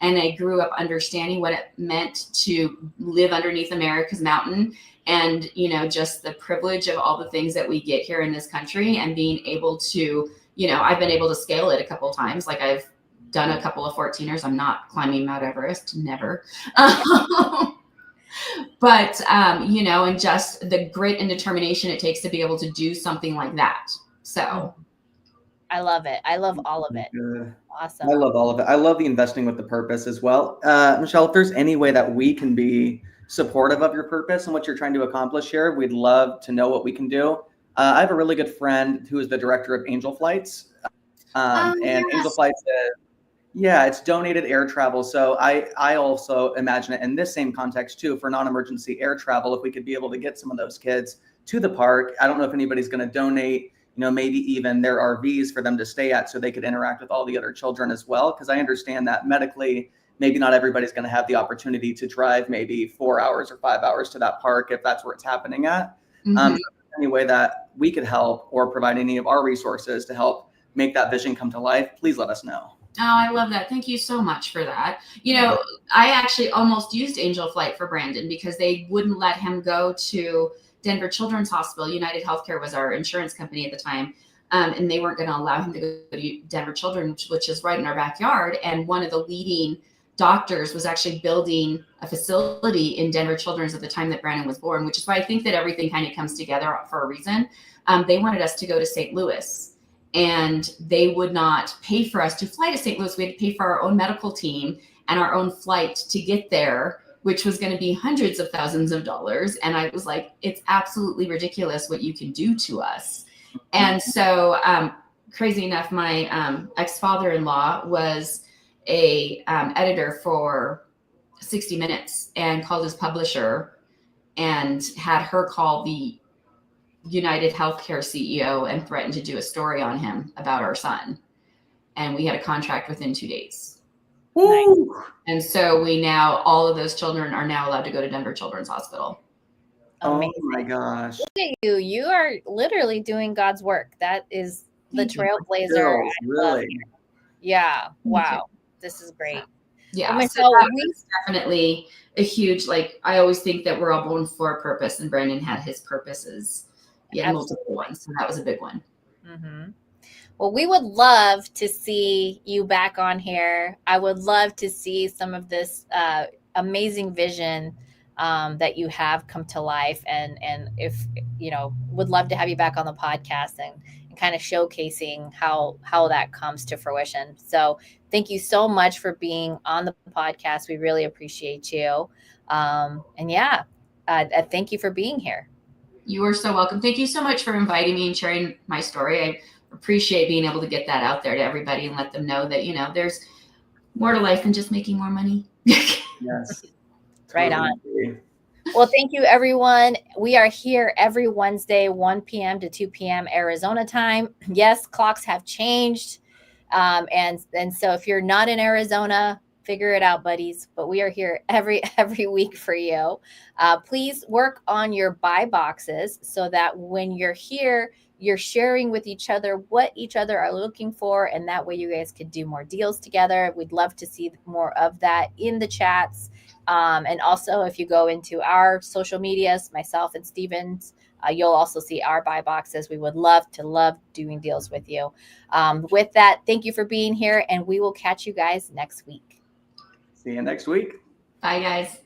And I grew up understanding what it meant to live underneath America's mountain, and, just the privilege of all the things that we get here in this country, and being able to, I've been able to scale it a couple of times. Like I've done a couple of 14ers. I'm not climbing Mount Everest, never. But, and just the grit and determination it takes to be able to do something like that. So I love it. I love all of it. Awesome. I love all of it. I love the investing with the purpose as well. Mychele, if there's any way that we can be supportive of your purpose and what you're trying to accomplish here, we'd love to know what we can do. I have a really good friend who is the director of Angel Flights. Angel Flights it's donated air travel. So I also imagine it in this same context too, for non-emergency air travel, if we could be able to get some of those kids to the park. I don't know if anybody's going to donate, maybe even their RVs for them to stay at so they could interact with all the other children as well. Because I understand that medically, maybe not everybody's going to have the opportunity to drive maybe 4 hours or 5 hours to that park if that's where it's happening at. Any way that we could help or provide any of our resources to help make that vision come to life, please let us know. Oh, I love that. Thank you so much for that. You know, I actually almost used Angel Flight for Brandon because they wouldn't let him go to Denver Children's Hospital. United Healthcare was our insurance company at the time. And they weren't going to allow him to go to Denver Children's, which is right in our backyard. And one of the leading doctors was actually building a facility in Denver Children's at the time that Brandon was born, which is why I think that everything kind of comes together for a reason. They wanted us to go to St. Louis, and they would not pay for us to fly to St. Louis. We had to pay for our own medical team and our own flight to get there, which was going to be hundreds of thousands of dollars. And I was like, it's absolutely ridiculous what you can do to us. And so, crazy enough, my ex-father-in-law was a editor for 60 Minutes and called his publisher and had her call the United Healthcare CEO and threatened to do a story on him about our son. And we had a contract within 2 days. Nice. And so all of those children are now allowed to go to Denver Children's Hospital. Amazing. Oh my gosh. Look at you. You are literally doing God's work. That is the trailblazer. Really? Yeah. Wow. This is great. Yeah. Well, so that was definitely a huge, like, I always think that we're all born for a purpose, and Brandon had his purposes. Yeah, multiple ones. So that was a big one. Mm-hmm. Well, we would love to see you back on here. I would love to see some of this amazing vision that you have come to life. And if, would love to have you back on the podcast and kind of showcasing how that comes to fruition. So thank you so much for being on the podcast. We really appreciate you. Thank you for being here. You are so welcome. Thank you so much for inviting me and sharing my story. I appreciate being able to get that out there to everybody and let them know that, there's more to life than just making more money. Yes. Right on. Well, thank you, everyone. We are here every Wednesday, 1 p.m. to 2 p.m. Arizona time. Yes, clocks have changed. And so if you're not in Arizona, figure it out, buddies. But we are here every week for you. Please work on your buy boxes so that when you're here, you're sharing with each other what each other are looking for. And that way you guys could do more deals together. We'd love to see more of that in the chats. And also, if you go into our social medias, myself and Steven's, you'll also see our buy boxes. We would love doing deals with you. With that, thank you for being here, and we will catch you guys next week. See you next week. Bye, guys.